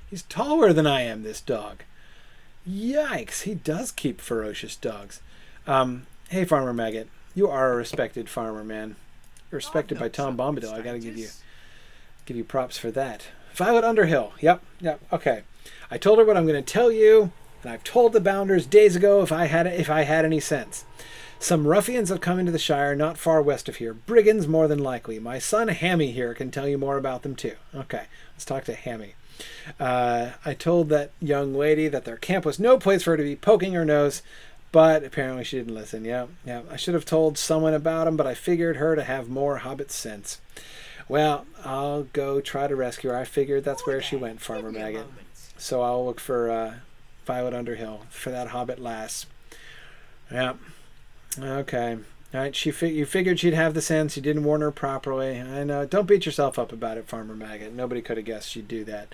He's taller than I am, this dog. Yikes, he does keep ferocious dogs. Hey, Farmer Maggot, you are a respected farmer, man. You're respected by Tom Bombadil. I gotta give you props for that. Violet Underhill. Yep. Okay. I told her what I'm going to tell you, and I've told the Bounders days ago if I had any sense. Some ruffians have come into the Shire not far west of here. Brigands, more than likely. My son Hammy here can tell you more about them too. Okay, let's talk to Hammy. I told that young lady that their camp was no place for her to be poking her nose, but apparently she didn't listen. Yeah. I should have told someone about him, but I figured her to have more hobbit sense. Well, I'll go try to rescue her. I figured that's where she went, Farmer Maggot. So I'll look for Violet Underhill for that hobbit lass. Yeah. Okay. All right. You figured she'd have the sense. You didn't warn her properly. I know. Don't beat yourself up about it, Farmer Maggot. Nobody could have guessed she'd do that.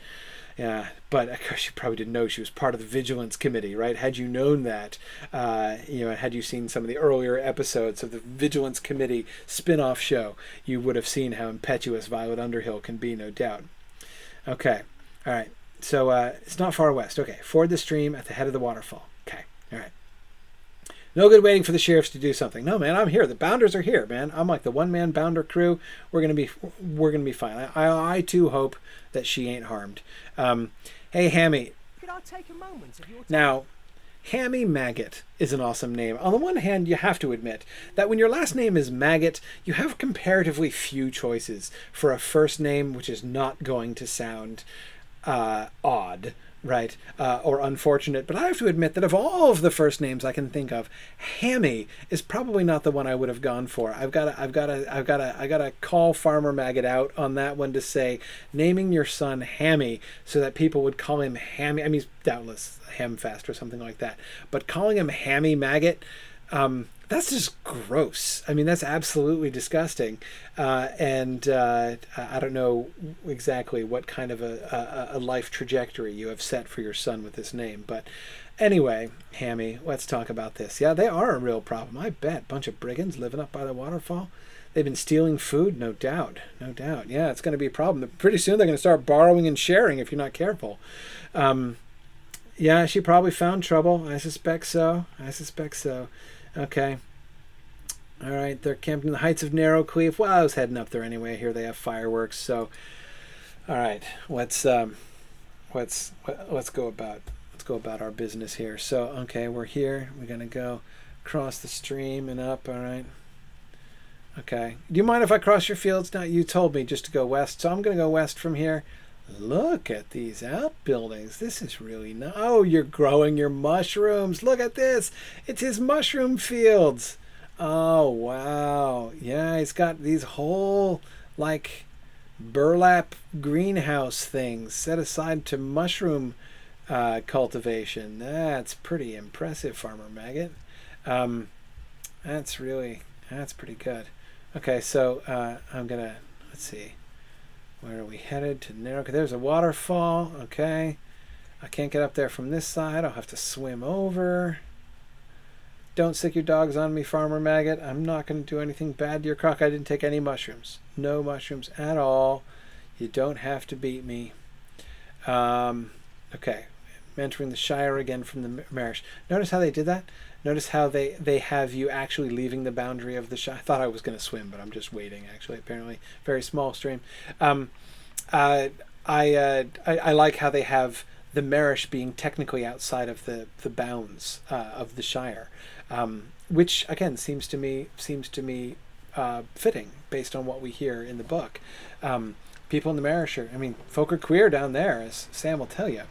Yeah, but of course you probably didn't know she was part of the Vigilance Committee, right? Had you known that, had you seen some of the earlier episodes of the Vigilance Committee spin-off show, you would have seen how impetuous Violet Underhill can be, no doubt. Okay. All right. So it's not far west. Okay. Ford the stream at the head of the waterfall. Okay. All right. No good waiting for the sheriffs to do something. No, man, I'm here. The Bounders are here, man. I'm like the one-man Bounder crew. We're gonna be fine. I too hope that she ain't harmed. Hey, Hammy. Could I take a moment of your time? Now, Hammy Maggot is an awesome name. On the one hand, you have to admit that when your last name is Maggot, you have comparatively few choices for a first name which is not going to sound odd. Right, or unfortunate, but I have to admit that of all of the first names I can think of, Hammy is probably not the one I would have gone for. I've got to call Farmer Maggot out on that one to say naming your son Hammy so that people would call him Hammy. I mean, he's doubtless Hamfast or something like that, but calling him Hammy Maggot. That's just gross. I mean, that's absolutely disgusting. And I don't know exactly what kind of a life trajectory you have set for your son with this name. But anyway, Hammy, let's talk about this. Yeah, they are a real problem. I bet. Bunch of brigands living up by the waterfall. They've been stealing food, no doubt. No doubt. Yeah, it's going to be a problem. Pretty soon they're going to start borrowing and sharing if you're not careful. Yeah, she probably found trouble. I suspect so. Okay. All right, they're camped in the heights of Narrowcleave. Well, I was heading up there anyway. Here they have fireworks. So, all right, let's go about our business here. So, okay, we're here. We're gonna go across the stream and up. All right. Okay. Do you mind if I cross your fields now? You told me just to go west, so I'm gonna go west from here. Look at these outbuildings. This is really nice. Oh, you're growing your mushrooms. Look at this. It's his mushroom fields. Oh, wow. Yeah, he's got these whole, like, burlap greenhouse things set aside to mushroom cultivation. That's pretty impressive, Farmer Maggot. That's pretty good. Okay, so I'm going to, let's see. Where are we headed? To Narrow. There's a waterfall. Okay. I can't get up there from this side. I'll have to swim over. Don't sick your dogs on me, Farmer Maggot. I'm not going to do anything bad to your croc. I didn't take any mushrooms. No mushrooms at all. You don't have to beat me. Okay. I'm entering the Shire again from the Marish. Notice how they did that? Notice how they have you actually leaving the boundary of the Shire. I thought I was going to swim, but I'm just waiting, actually, apparently. Very small stream. I like how they have the Marish being technically outside of the bounds of the Shire, which, again, seems to me fitting based on what we hear in the book. People in the Marish folk are queer down there, as Sam will tell you.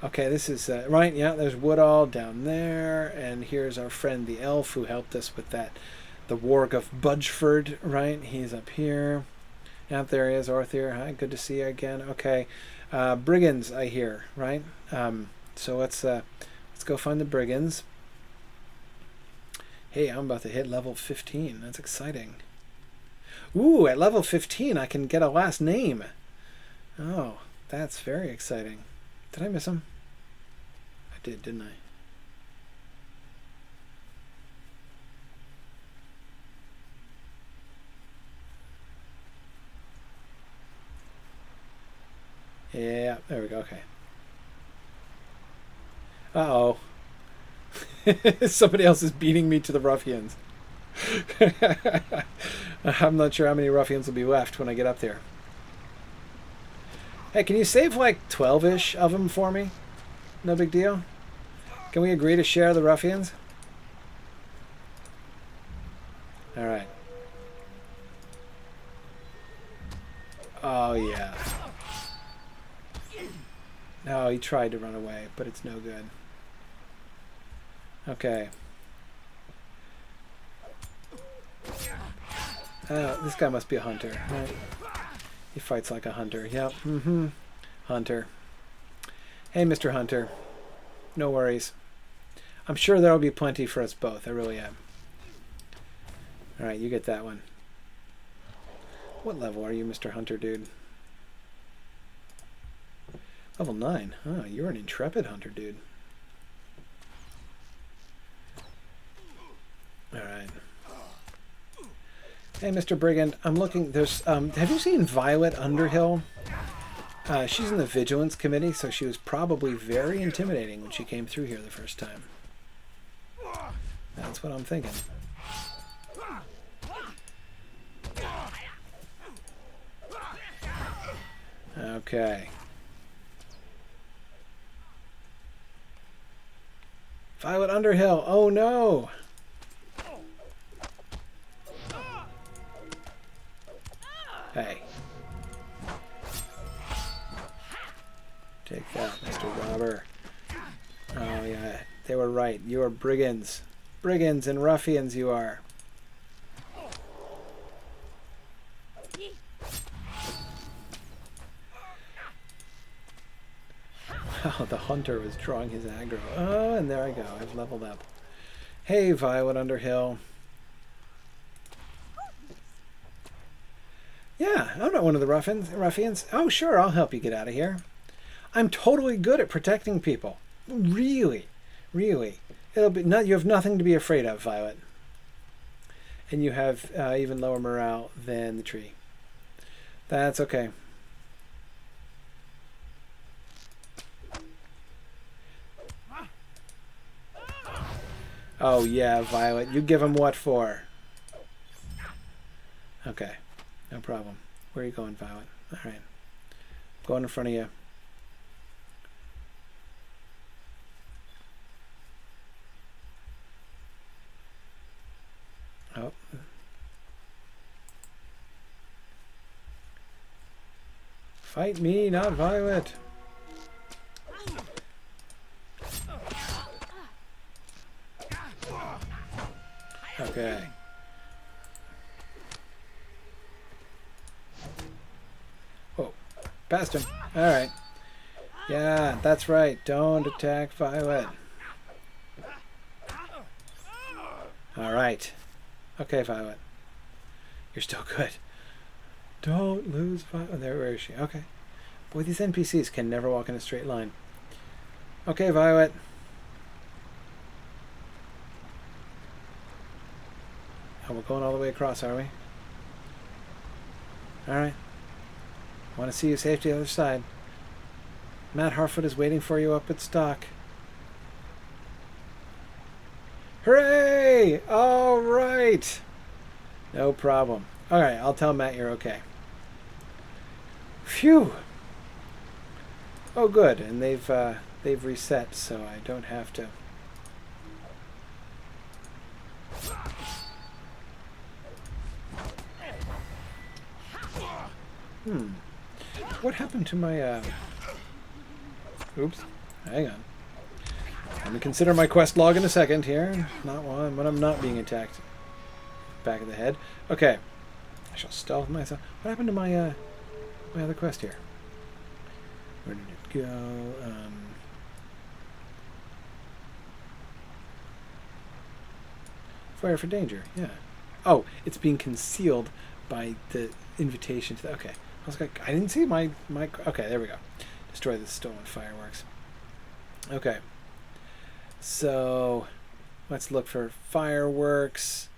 Okay, this is, right, yeah, there's Woodall down there, and here's our friend the elf who helped us with that, the Warg of Budgeford, right? He's up here. Yeah, there he is, Orthier. Hi, good to see you again. Okay, brigands, I hear, right? So let's go find the brigands. Hey, I'm about to hit level 15. That's exciting. Ooh, at level 15, I can get a last name. Oh, that's very exciting. Did I miss him? I did, didn't I? Yeah, there we go. Okay. Uh-oh. Somebody else is beating me to the ruffians. I'm not sure how many ruffians will be left when I get up there. Hey, can you save like 12-ish of them for me? No big deal. Can we agree to share the ruffians? All right. Oh, yeah. No, he tried to run away, but it's no good. Okay. This guy must be a hunter, right? He fights like a hunter. Yep. Mm-hmm. Hunter. Hey, Mr. Hunter. No worries. I'm sure there'll be plenty for us both. I really am. All right, you get that one. What level are you, Mr. Hunter, dude? Level 9. Oh, you're an intrepid hunter, dude. All right. Hey, Mr. Brigand, I'm looking. There's. Have you seen Violet Underhill? She's in the Vigilance Committee, so she was probably very intimidating when she came through here the first time. That's what I'm thinking. Okay. Violet Underhill. Oh no! Hey. Take that, Mr. Robber. Oh yeah, they were right. You are brigands. Brigands and ruffians you are. Oh, the hunter was drawing his aggro. Oh, and there I go. I've leveled up. Hey, Violet Underhill. Yeah, I'm not one of the ruffians. Oh, sure, I'll help you get out of here. I'm totally good at protecting people. Really, really. It'll be you have nothing to be afraid of, Violet. And you have even lower morale than the tree. That's okay. Oh yeah, Violet. You give him what for? Okay, no problem. Where are you going, Violet? All right, going in front of you. Oh. Fight me, not Violet. Okay. Oh, past him. All right. Yeah, that's right. Don't attack Violet. All right. Okay, Violet. You're still good. Don't lose Violet. There, where is she? Okay. Boy, these NPCs can never walk in a straight line. Okay, Violet. Oh, we're going all the way across, are we? Alright. Want to see you safe to the other side. Matt Harfoot is waiting for you up at Stock. Hooray! All right. No problem. All right, I'll tell Matt you're okay. Phew. Oh, good. And they've reset, so I don't have to. What happened to my Oops. Hang on. Let me consider my quest log in a second here. Not one when I'm not being attacked. Back of the head. Okay. I shall stealth myself. What happened to my my other quest here? Where did it go? Fire for danger. Yeah. Oh, it's being concealed by the invitation to the... Okay. I was like, I didn't see my... Okay, there we go. Destroy the stolen fireworks. Okay. So, let's look for fireworks.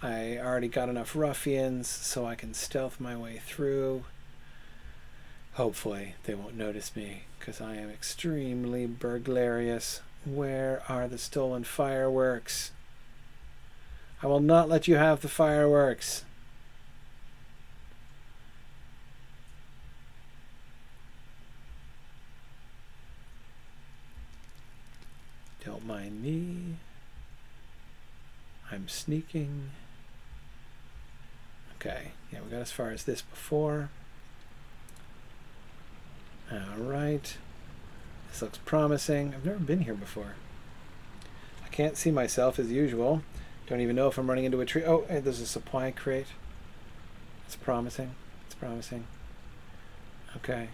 I already got enough ruffians, so I can stealth my way through. Hopefully, they won't notice me, because I am extremely burglarious. Where are the stolen fireworks? I will not let you have the fireworks. Don't mind me. I'm sneaking. Okay, yeah, we got as far as this before. Alright. This looks promising. I've never been here before. I can't see myself as usual. Don't even know if I'm running into a tree. Oh, hey, there's a supply crate. It's promising. It's promising. Okay.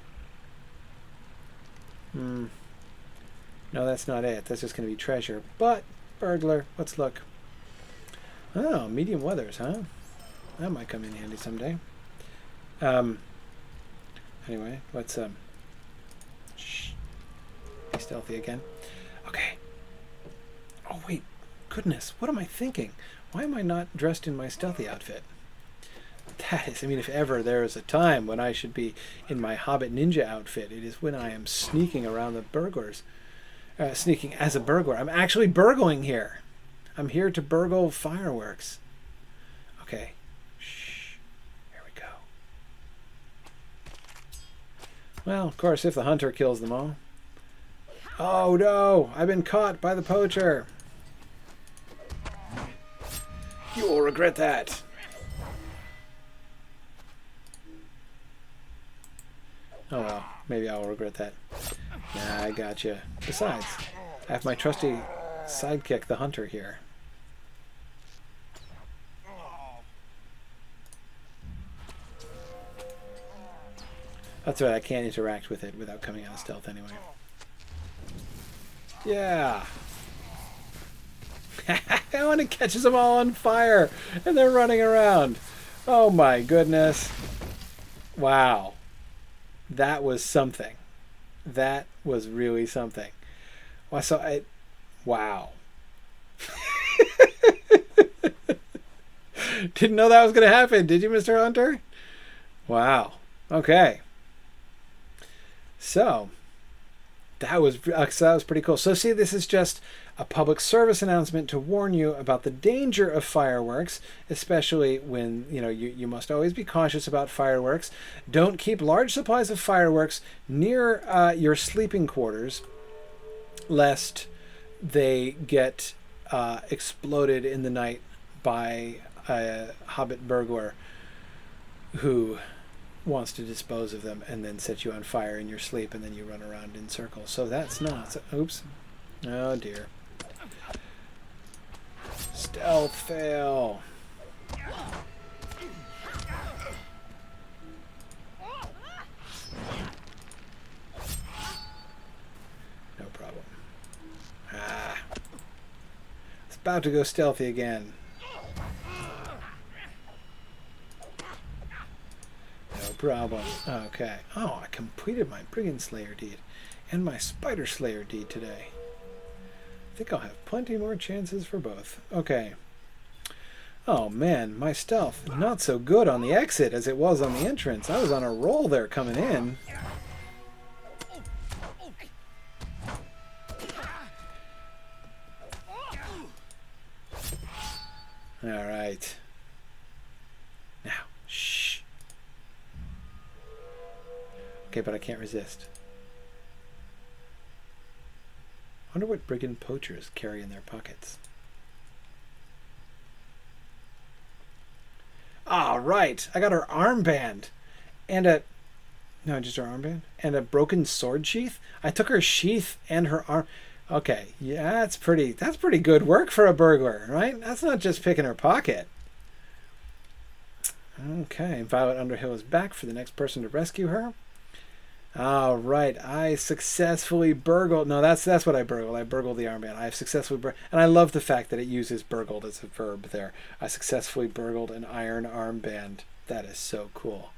No, that's not it. That's just going to be treasure. But, burglar. Let's look. Oh, medium weathers, huh? That might come in handy someday. Anyway, let's shh. Be stealthy again. Okay. Oh wait, goodness, what am I thinking? Why am I not dressed in my stealthy outfit? That is, I mean, if ever there is a time when I should be in my Hobbit ninja outfit, it is when I am sneaking around the burglars. Sneaking as a burglar. I'm actually burgling here. I'm here to burgle fireworks. Okay. Shh. Here we go. Well, of course, if the hunter kills them all. Oh no! I've been caught by the poacher. You will regret that. Oh well, maybe I will regret that. Nah, I gotcha. Besides, I have my trusty sidekick, the hunter, here. That's right, I can't interact with it without coming out of stealth anyway. Yeah! When it catches them all on fire and they're running around. Oh my goodness. Wow. That was something. That was really something. Wow. Didn't know that was going to happen, did you, Mr. Hunter? Wow. Okay. So that was pretty cool. So see, this is just a public service announcement to warn you about the danger of fireworks, especially when, you must always be cautious about fireworks. Don't keep large supplies of fireworks near your sleeping quarters, lest they get exploded in the night by a hobbit burglar who wants to dispose of them and then set you on fire in your sleep, and then you run around in circles. So that's not... Oops. Oh dear. Stealth fail. No problem. It's about to go stealthy again. No problem. Okay. Oh, I completed my Brigand Slayer deed and my Spider Slayer deed today. I think I'll have plenty more chances for both. Okay. Oh man, my stealth not so good on the exit as it was on the entrance. I was on a roll there coming in. All right. Now, shh. Okay, but I can't resist. I wonder what brigand poachers carry in their pockets. Ah, right. I got her armband. And just her armband? And a broken sword sheath? I took her sheath and her arm... Okay, yeah, that's pretty good work for a burglar, right? That's not just picking her pocket. Okay, Violet Underhill is back for the next person to rescue her. All right, I successfully burgled... No, that's what I burgled. I burgled the armband. I have successfully burgled... And I love the fact that it uses burgled as a verb there. I successfully burgled an iron armband. That is so cool.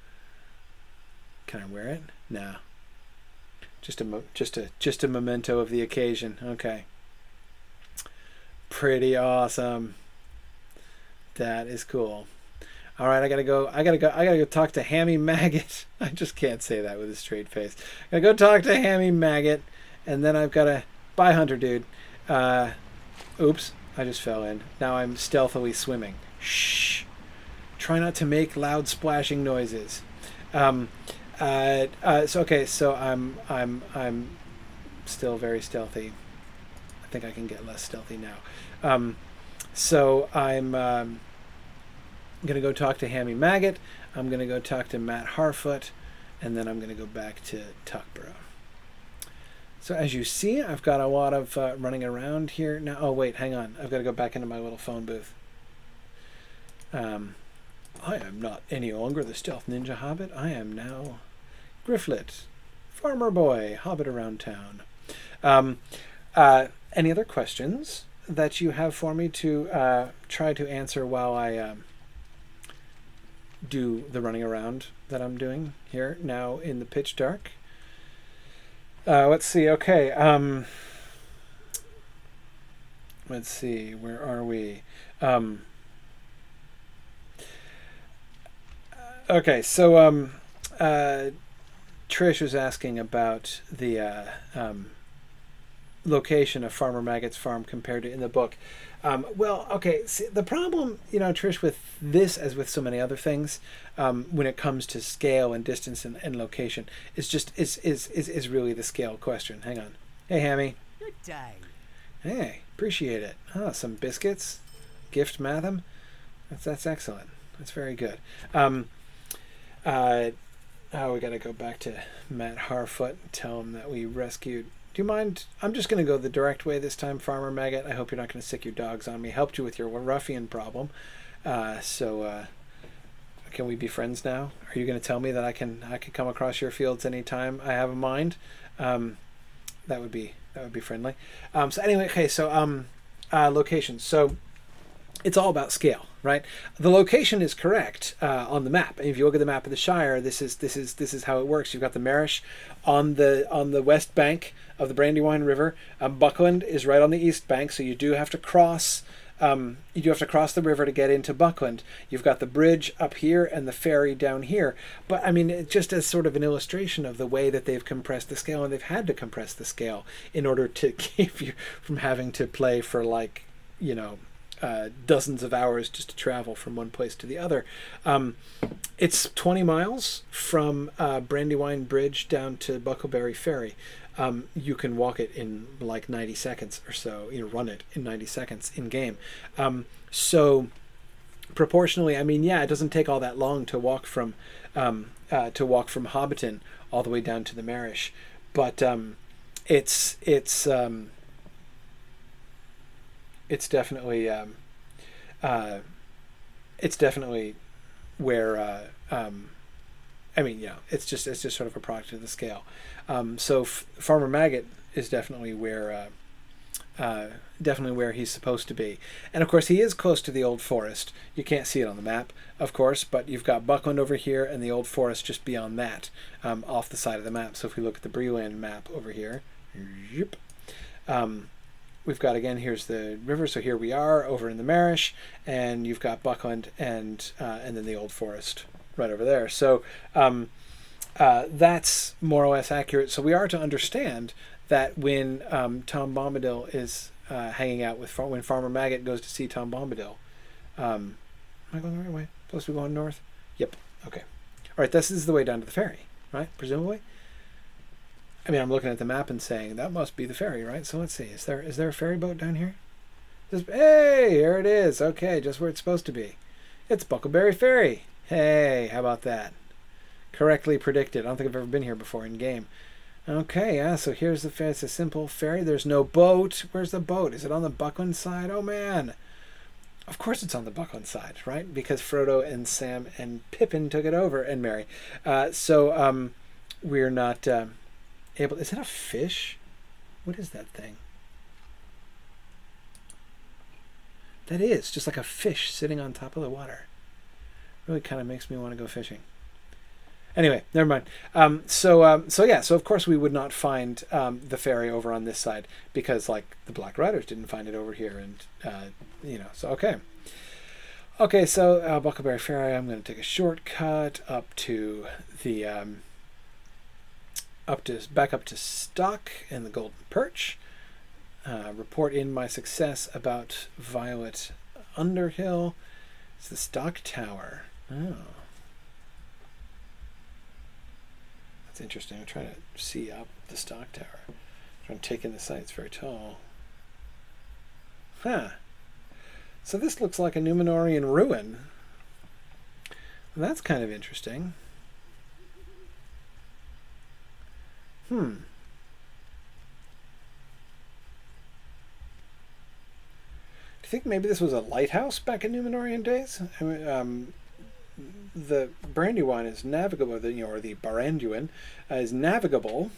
Can I wear it? No. Just a memento of the occasion. Okay. Pretty awesome. That is cool. All right, I gotta go talk to Hammy Maggot. I just can't say that with a straight face. I gotta go talk to Hammy Maggot, and then I've gotta... Bye, Hunter Dude. Oops, I just fell in. Now I'm stealthily swimming. Shh. Try not to make loud splashing noises. So I'm still very stealthy. I think I can get less stealthy now. So I'm going to go talk to Hammy Maggot. I'm going to go talk to Matt Harfoot. And then I'm going to go back to Tuckborough. So as you see, I've got a lot of running around here now. Oh, wait, hang on. I've got to go back into my little phone booth. I am not any longer the stealth ninja hobbit. I am now Grifflet, farmer boy, hobbit around town. Any other questions that you have for me to try to answer while I do the running around that I'm doing here now in the pitch dark? Let's see. Okay. Let's see. Where are we? Okay. So Trish was asking about the location of Farmer Maggot's farm compared to in the book. Well, okay. See, the problem, Trish, with this, as with so many other things, when it comes to scale and distance and location, is really the scale question. Hang on. Hey, Hammy. Good day. Hey, appreciate it. Oh, some biscuits. Gift Matham. That's excellent. That's very good. We got to go back to Matt Harfoot and tell him that we rescued. Do you mind? I'm just going to go the direct way this time, Farmer Maggot. I hope you're not going to sick your dogs on me. Helped you with your ruffian problem. So can we be friends now? Are you going to tell me that I can come across your fields anytime I have a mind? That would be friendly. So anyway, okay. So location. So it's all about scale, right? The location is correct on the map. If you look at the map of the Shire, this is how it works. You've got the Marish on the west bank of the Brandywine River. Buckland is right on the east bank, so you do have to cross. You do have to cross the river to get into Buckland. You've got the bridge up here and the ferry down here. But I mean, just as sort of an illustration of the way that they've compressed the scale, and they've had to compress the scale in order to keep you from having to play for dozens of hours just to travel from one place to the other. It's 20 miles from Brandywine Bridge down to Buckleberry Ferry. You can walk it in like 90 seconds or so, run it in 90 seconds in game. So proportionally, I mean, yeah, it doesn't take all that long to walk from Hobbiton all the way down to the Marish, but it's definitely where it's just sort of a product of the scale. So Farmer Maggot is definitely where he's supposed to be, and of course he is close to the old forest. You can't see it on the map, of course, but you've got Buckland over here and the old forest just beyond that, off the side of the map. So if we look at the Breland map over here, we've got, again, here's the river. So here we are over in the Marish, and you've got Buckland and then the old forest right over there. So that's more or less accurate. So we are to understand that when Tom Bombadil is hanging out with when Farmer Maggot goes to see Tom Bombadil. Am I going the right way? Supposed to be going north? Yep. Okay. All right. This is the way down to the ferry, right? Presumably. I mean, I'm looking at the map and saying that must be the ferry, right? So let's see. Is there a ferry boat down here? Hey, here it is. Okay, just where it's supposed to be. It's Buckleberry Ferry. Hey, how about that? Correctly predicted. I don't think I've ever been here before in game. Okay, yeah, so here's the ferry. It's a simple ferry. There's no boat. Where's the boat? Is it on the Buckland side? Oh, man. Of course it's on the Buckland side, right? Because Frodo and Sam and Pippin took it over, and Merry. So we're not able... Is that a fish? What is that thing? That is just like a fish sitting on top of the water. Really kind of makes me want to go fishing. Anyway, never mind. So of course we would not find the ferry over on this side because, like, the Black Riders didn't find it over here, and so okay. So Buckleberry Ferry. I'm going to take a shortcut up to the back up to Stock and the Golden Perch. Report in my success about Violet Underhill. It's the Stock Tower. Oh. That's interesting. I'm trying to see up the Stock Tower. I'm trying to take in the site. It's very tall. Huh. So this looks like a Numenorian ruin. That's kind of interesting. Do you think maybe this was a lighthouse back in Numenorian days? I mean, the Brandywine is navigable, or the Baranduin is navigable.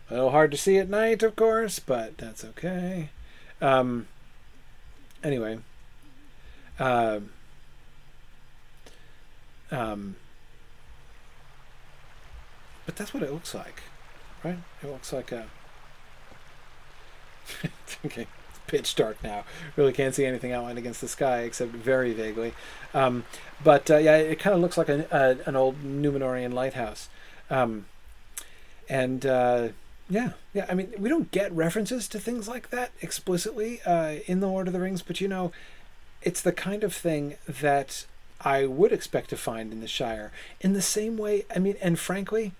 A little hard to see at night, of course, but that's okay. Anyway. But that's what it looks like, right? It looks like a... Okay, it's pitch dark now. Really can't see anything outlined against the sky except very vaguely. But yeah, it kind of looks like an old Numenorian lighthouse. Yeah. I mean, we don't get references to things like that explicitly in The Lord of the Rings, but it's the kind of thing that I would expect to find in the Shire. In the same way, I mean, and frankly,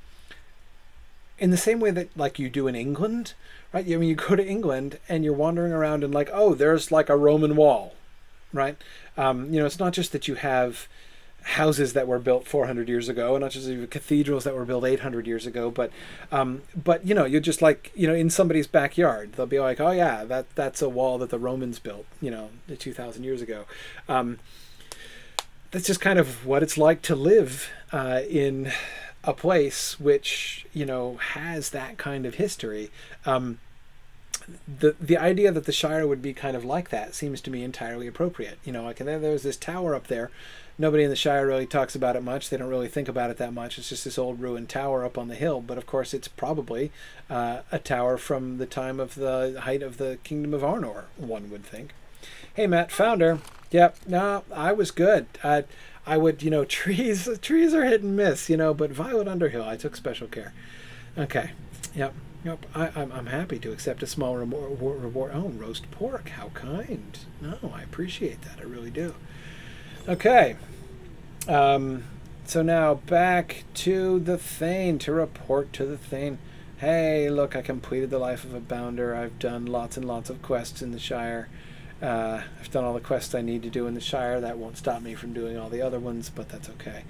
in the same way that like you do in England, right? I mean, you go to England and you're wandering around and like, oh, there's like a Roman wall, right? It's not just that you have houses that were built 400 years ago, and not just cathedrals that were built 800 years ago, but you're just like, in somebody's backyard, they'll be like, oh yeah, that's a wall that the Romans built, 2,000 years ago. That's just kind of what it's like to live in a place which, has that kind of history. The idea that the Shire would be kind of like that seems to me entirely appropriate. Like, and then there's this tower up there. Nobody in the Shire really talks about it much. They don't really think about it that much. It's just this old ruined tower up on the hill. But of course, it's probably a tower from the time of the height of the Kingdom of Arnor, one would think. Hey, Matt, founder. Yep, no, I was good. I would, trees are hit and miss, but Violet Underhill, I took special care. Okay, yep. I'm happy to accept a small reward. Oh, roast pork, how kind. No, I appreciate that, I really do. Okay, so now back to the Thane, to report to the Thane. Hey, look, I completed the life of a bounder. I've done lots and lots of quests in the Shire. I've done all the quests I need to do in the Shire. That won't stop me from doing all the other ones, but that's okay.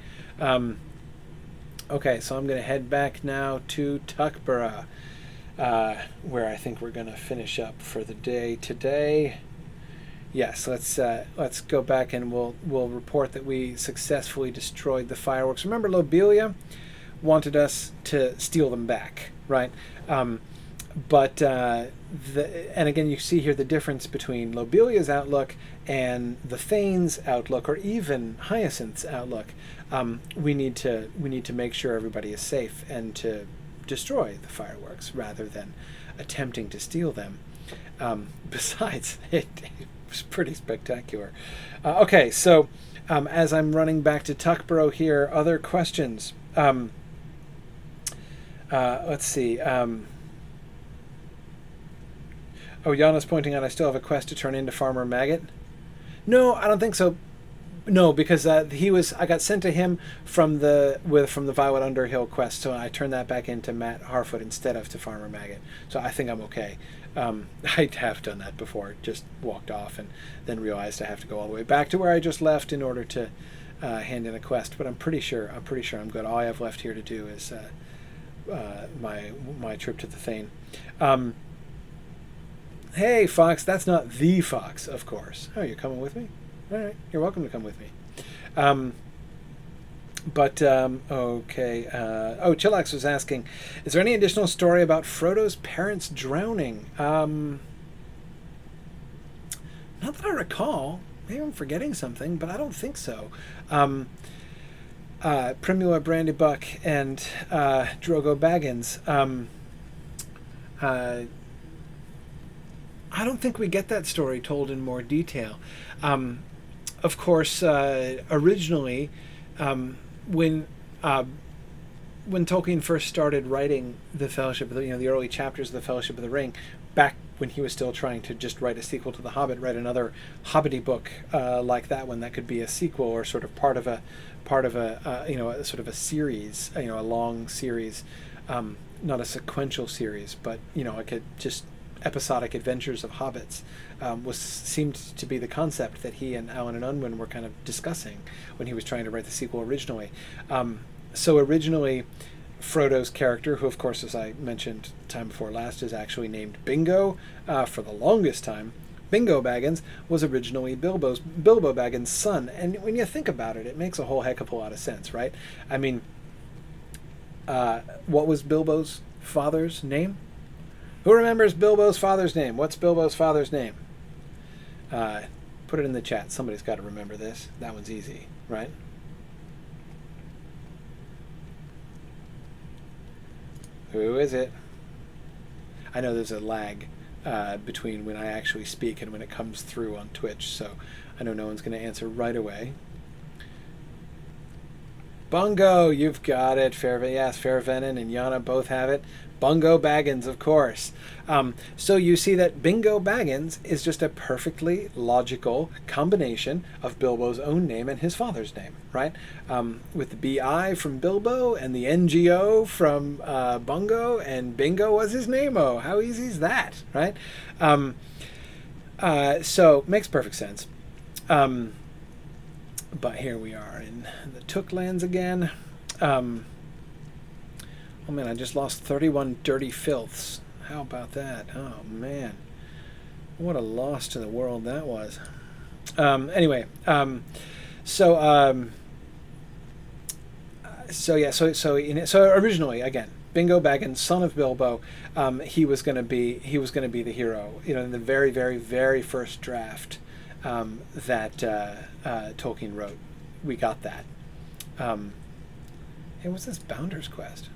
Okay, so I'm going to head back now to Tuckborough, where I think we're going to finish up for the day today. Yes, let's go back and we'll report that we successfully destroyed the fireworks. Remember, Lobelia wanted us to steal them back, right? And again, you see here the difference between Lobelia's outlook and the Thane's outlook, or even Hyacinth's outlook. We need to make sure everybody is safe and to destroy the fireworks rather than attempting to steal them. Besides, it was pretty spectacular. Okay, so as I'm running back to Tuckborough here, other questions. Let's see. Yana's pointing out I still have a quest to turn into Farmer Maggot. No, I don't think so. No, because I got sent to him from the Violet Underhill quest, so I turned that back into Matt Harfoot instead of to Farmer Maggot. So I think I'm okay. I have done that before, just walked off and then realized I have to go all the way back to where I just left in order to hand in a quest. But I'm pretty sure I'm good. All I have left here to do is my trip to the Thane. Hey, Fox, that's not the Fox, of course. Oh, you're coming with me? All right, you're welcome to come with me. Okay. Chillax was asking, is there any additional story about Frodo's parents drowning? Not that I recall. Maybe I'm forgetting something, but I don't think so. Primula Brandybuck and Drogo Baggins. I don't think we get that story told in more detail. Of course, originally, when Tolkien first started writing the Fellowship of the early chapters of the Fellowship of the Ring, back when he was still trying to just write a sequel to The Hobbit, write another Hobbity book like that one that could be a sequel or sort of part of a sort of a series, a long series, not a sequential series, but I could just episodic adventures of hobbits seemed to be the concept that he and Alan and Unwin were kind of discussing when he was trying to write the sequel originally. So originally, Frodo's character, who of course, as I mentioned time before last, is actually named Bingo for the longest time. Bingo Baggins was originally Bilbo Baggins' son, and when you think about it, it makes a whole heck of a lot of sense, right? I mean, what was Bilbo's father's name? Who remembers Bilbo's father's name? What's Bilbo's father's name? Put it in the chat. Somebody's got to remember this. That one's easy, right? Who is it? I know there's a lag between when I actually speak and when it comes through on Twitch, so I know no one's going to answer right away. Bungo, you've got it. Yes, Fairvenin and Yana both have it. Bungo Baggins, of course. So you see that Bingo Baggins is just a perfectly logical combination of Bilbo's own name and his father's name, right? With the BI from Bilbo and the NGO from Bungo, and Bingo was his name-o. How easy is that, right? So makes perfect sense. But here we are in the Tooklands again. Oh man, I just lost 31 dirty filths. How about that? Oh man, what a loss to the world that was. Anyway, so originally, again, Bingo Baggins, son of Bilbo, he was going to be the hero. You know, in the very, very, very first draft that Tolkien wrote, we got that. Hey, what's this Bounder's Quest?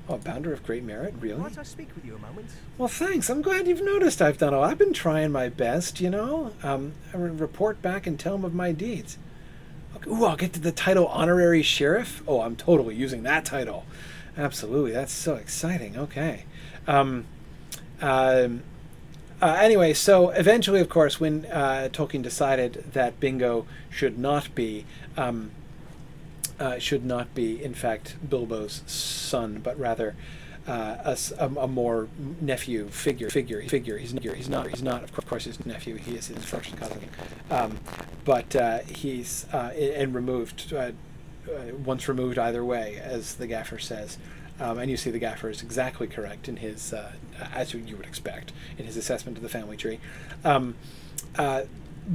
Oh, Bounder of Great Merit, really? Might I speak with you a moment? Well, thanks. I'm glad you've noticed I've done all. I've been trying my best, you know. I report back and tell him of my deeds. Okay. Ooh, I'll get to the title Honorary Sheriff. Oh, I'm totally using that title. Absolutely, that's so exciting. Okay. Anyway, so eventually, of course, when Tolkien decided that Bingo should not be, in fact, Bilbo's son, but rather a more nephew figure. He's not, of course, his nephew. He is his first cousin, but he's and removed once removed either way, as the gaffer says. And you see the gaffer is exactly correct in his, as you would expect, in his assessment of the family tree.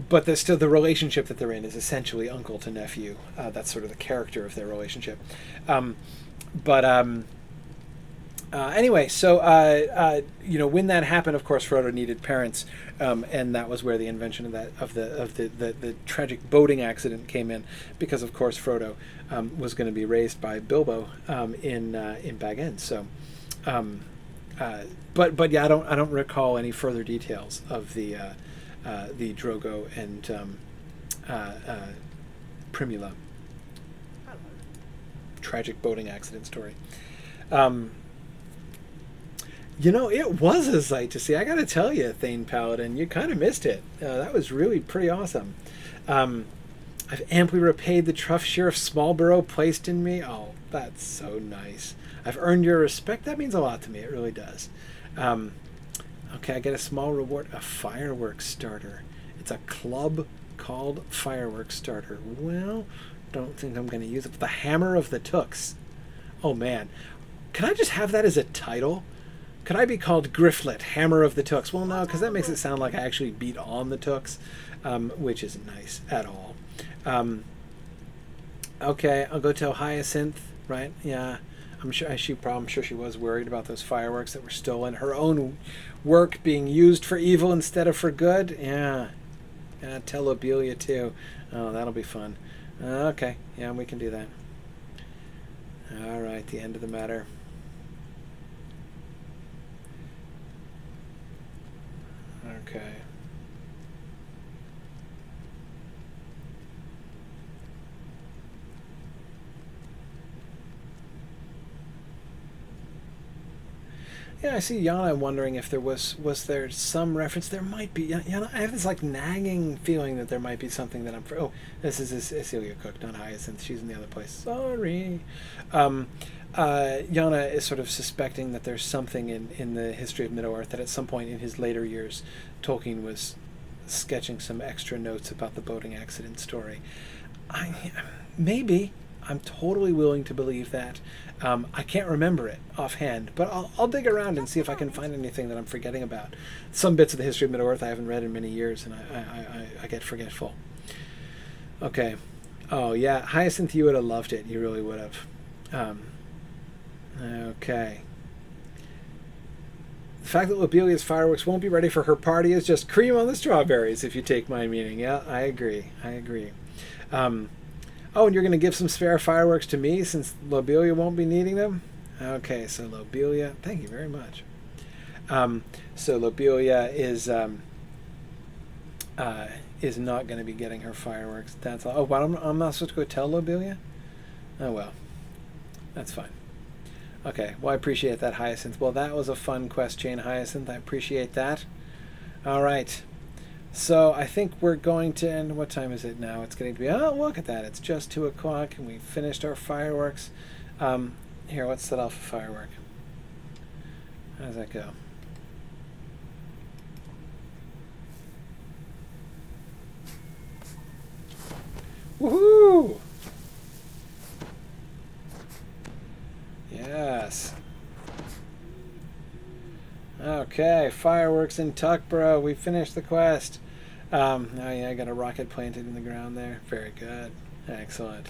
But there's still the relationship that they're in is essentially uncle to nephew. That's sort of the character of their relationship. Anyway, so you know, when that happened, of course, Frodo needed parents, and that was where the invention of the tragic boating accident came in, because of course Frodo was going to be raised by Bilbo in Bag End. So, but yeah, I don't recall any further details of the Drogo and Primula tragic boating accident story. You know, it was a sight to see. I got to tell you, Thane Paladin, you kind of missed it. That was really pretty awesome. I've amply repaid the trough Sheriff Smallborough placed in me. Oh, that's so nice. I've earned your respect. That means a lot to me. It really does. Okay, I get a small reward. A fireworks starter. It's a club called Fireworks Starter. Well, don't think I'm going to use it. The Hammer of the Tooks. Oh, man. Can I just have that as a title? Could I be called Grifflet, Hammer of the Tooks? Well, no, because that makes it sound like I actually beat on the Tooks, which isn't nice at all. Okay, I'll go tell Hyacinth, right? Yeah, I'm sure she was worried about those fireworks that were stolen. Her own work being used for evil instead of for good. Yeah, tell Lobelia too. Oh, that'll be fun. Okay, yeah, we can do that. All right, the end of the matter. Okay. Yeah, I see Yana wondering if there was there some reference. There might be. Yana, I have this like nagging feeling that there might be something that I'm. Oh, this is Celia Cook, not Hyacinth. She's in the other place. Sorry. Yana is sort of suspecting that there's something in the history of Middle-earth that at some point in his later years, Tolkien was sketching some extra notes about the boating accident story. Maybe. I'm totally willing to believe that. I can't remember it offhand, but I'll dig around and see if I can find anything that I'm forgetting about. Some bits of the history of Middle-earth I haven't read in many years, and I get forgetful. Okay. Oh, yeah. Hyacinth, you would have loved it. You really would have. Okay. The fact that Lobelia's fireworks won't be ready for her party is just cream on the strawberries, if you take my meaning. Yeah, I agree. Oh, and you're going to give some spare fireworks to me since Lobelia won't be needing them? Okay, so Lobelia, thank you very much. So Lobelia is not going to be getting her fireworks. That's all. Oh, but I'm not supposed to go tell Lobelia? Oh, well. That's fine. Okay, well, I appreciate that, Hyacinth. Well, that was a fun quest chain, Hyacinth. I appreciate that. All right. So I think we're going to end. What time is it now? It's getting to be. Oh, look at that! It's just 2 o'clock, and we finished our fireworks. Here, let's set off a firework. How does that go? Woohoo! Yes. Okay, fireworks in Tuckborough. We finished the quest. Oh yeah, I got a rocket planted in the ground there. Very good. Excellent.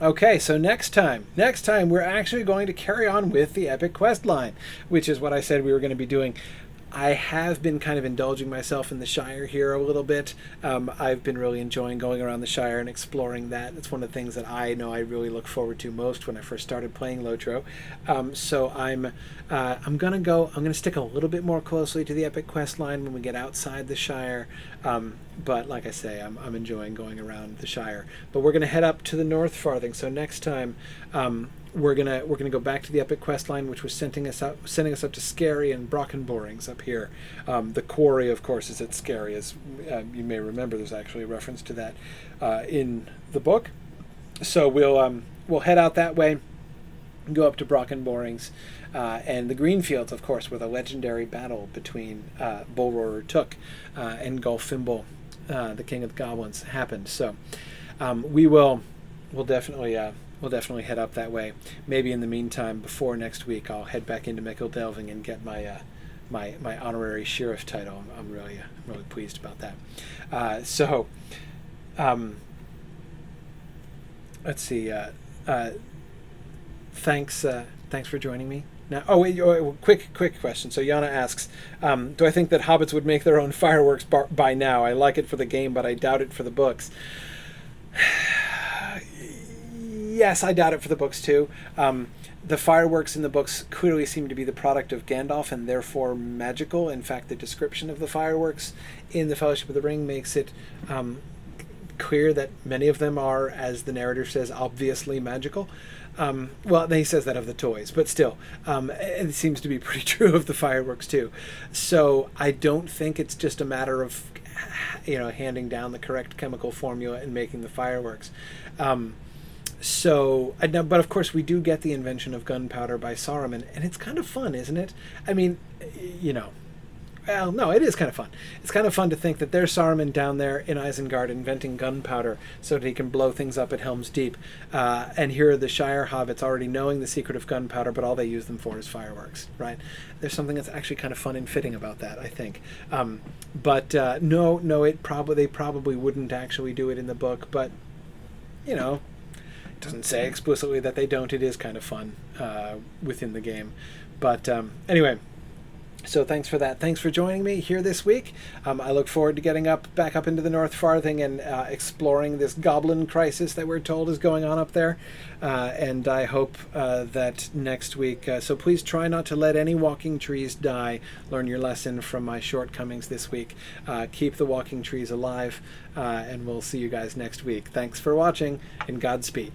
Okay, so next time we're actually going to carry on with the epic quest line, which is what I said we were going to be doing. I have been kind of indulging myself in the Shire here a little bit. I've been really enjoying going around the Shire and exploring that. It's one of the things that I know I really look forward to most when I first started playing Lotro. So I'm gonna stick a little bit more closely to the epic quest line when we get outside the Shire. But like I say, I'm enjoying going around the Shire. But we're gonna head up to the North Farthing. So next time, we're gonna go back to the epic quest line, which was sending us up to Scary and Brockenborings up here. The quarry, of course, is at Scary, as you may remember. There's actually a reference to that in the book. So we'll head out that way, go up to Brockenborings, and the Greenfields, of course, where the legendary battle between Bullroarer Took and Gulfimble, the King of the Goblins, happened. So we'll definitely head up that way. Maybe in the meantime, before next week, I'll head back into Mickle Delving and get my my honorary sheriff title. I'm really pleased about that. Let's see. Thanks for joining me. Now, quick question. So Yana asks, do I think that hobbits would make their own fireworks by now? I like it for the game, but I doubt it for the books. Yes, I doubt it for the books too. The fireworks in the books clearly seem to be the product of Gandalf and therefore magical. In fact, the description of the fireworks in the Fellowship of the Ring makes it clear that many of them are, as the narrator says, obviously magical. Well, he says that of the toys, but still, it seems to be pretty true of the fireworks too. So I don't think it's just a matter of, handing down the correct chemical formula and making the fireworks. But of course we do get the invention of gunpowder by Saruman, and it's kind of fun, isn't it? I mean, well, no, it is kind of fun. It's kind of fun to think that there's Saruman down there in Isengard inventing gunpowder so that he can blow things up at Helm's Deep. And here are the Shire hobbits already knowing the secret of gunpowder, but all they use them for is fireworks, right? There's something that's actually kind of fun and fitting about that, I think. No, they probably wouldn't actually do it in the book, but, it doesn't say explicitly that they don't. It is kind of fun within the game. But anyway, so thanks for that. Thanks for joining me here this week. I look forward to getting back up into the North Farthing and exploring this goblin crisis that we're told is going on up there. And I hope that next week, so please try not to let any walking trees die. Learn your lesson from my shortcomings this week. Keep the walking trees alive, and we'll see you guys next week. Thanks for watching, and Godspeed.